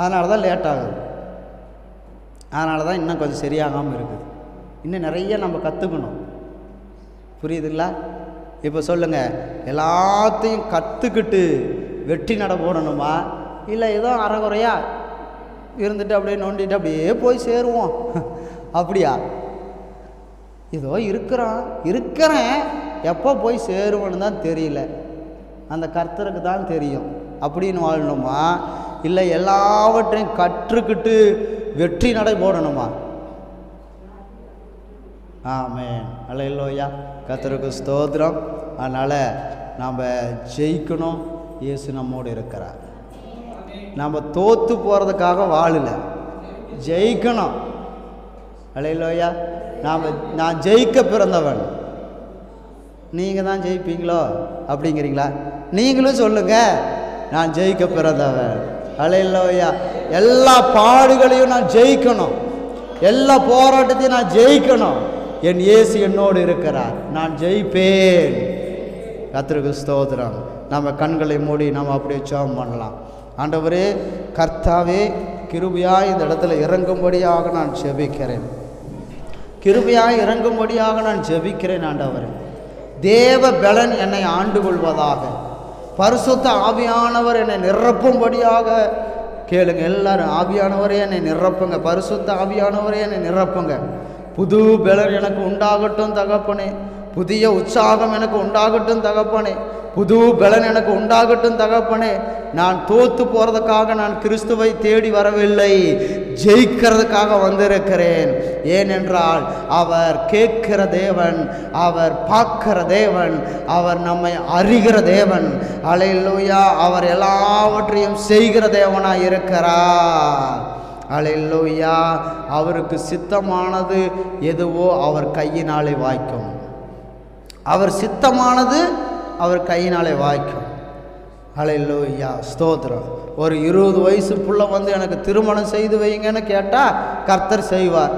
[SPEAKER 1] அதனால தான் லேட் ஆகுது. அதனால தான் இன்னும் கொஞ்சம் சரியாகாமல் இருக்குது. இன்னும் நிறைய நம்ம கற்றுக்கணும். புரியுதுங்களா? இப்போ சொல்லுங்கள், எல்லாத்தையும் கற்றுக்கிட்டு வெற்றி நட போடணுமா, இல்லை ஏதோ அறகுறையா இருந்துட்டு அப்படியே நோண்டிட்டு அப்படியே போய் சேருவோம் அப்படியா? ஏதோ இருக்கிறேன் எப்போ போய் சேருவோன்னு தான் தெரியல, அந்த கர்த்தருக்கு தான் தெரியும் அப்படின்னு வாழணுமா, இல்லை எல்லாவற்றையும் கற்றுக்கிட்டு வெற்றி நடை போடணுமா? ஆமென். அல்லேலூயா. கர்த்தருக்கு ஸ்தோத்திரம். அதனால் நாம் ஜெயிக்கணும். இயேசு நம்மோடு இருக்கிறார். நம்ம தோற்று போகிறதுக்காக வாழல, ஜெயிக்கணும். அல்லேலூயா. நான் ஜெயிக்க பிறந்தவன். நீங்கள் தான் ஜெயிப்பீங்களோ அப்படிங்கிறீங்களா? நீங்களும் சொல்லுங்க, நான் ஜெயிக்க பிறந்தவன். அல்லேலூயா. எல்லா பாடுகளையும் நான் ஜெயிக்கணும், எல்லா போராட்டத்தையும் நான் ஜெயிக்கணும். என் இயேசு என்னோடு இருக்கிறார், நான் ஜெயிப்பேன். கர்த்தருக்கு ஸ்தோத்திரம். நம்ம கண்களை மூடி நம்ம அப்படியே ஜெபம் பண்ணலாம். ஆண்டவரே, கர்த்தாவே, கிருபையாய் இந்த இடத்துல இறங்கும்படியாக நான் ஜெபிக்கிறேன். கிருபையாய் இறங்கும்படியாக நான் ஜெபிக்கிறேன். ஆண்டவரே, தேவ பலன் என்னை ஆண்டு கொள்வதாக, பரிசுத்த ஆவியானவர் என்னை நிரப்பும்படியாக கேளுங்க. எல்லாரும், ஆவியானவரே என்னை நிரப்புங்க, பரிசுத்த ஆவியானவரே என்னை நிரப்புங்க. புது பலன் எனக்கு உண்டாகட்டும் தகப்பனே, புதிய உற்சாகம் எனக்கு உண்டாகட்டும் தகப்பனே, புது பலன் எனக்கு உண்டாகட்டும் தகப்பனே. நான் தோற்று போகிறதுக்காக நான் கிறிஸ்துவை தேடி வரவில்லை, ஜெயிக்கிறதுக்காக வந்திருக்கிறேன். ஏனென்றால் அவர் கேட்கிற தேவன், அவர் பார்க்கிற தேவன், அவர் நம்மை அறிகிற தேவன். அல்லேலூயா. அவர் எல்லாவற்றையும் செய்கிற தேவனாய் இருக்கிறார். அல்லேலூயா. அவருக்கு சித்தமானது எதுவோ அவர் கையினாலே வாய்க்கும். அவர் சித்தமானது அவர் கையினாலே வாய்க்கும். அல்லேலூயா. ஸ்தோத்திரம். ஒரு 20 வயசு புள்ள வந்து எனக்கு திருமணம் செய்து வைங்கன்னு கேட்டால் கர்த்தர் செய்வார்.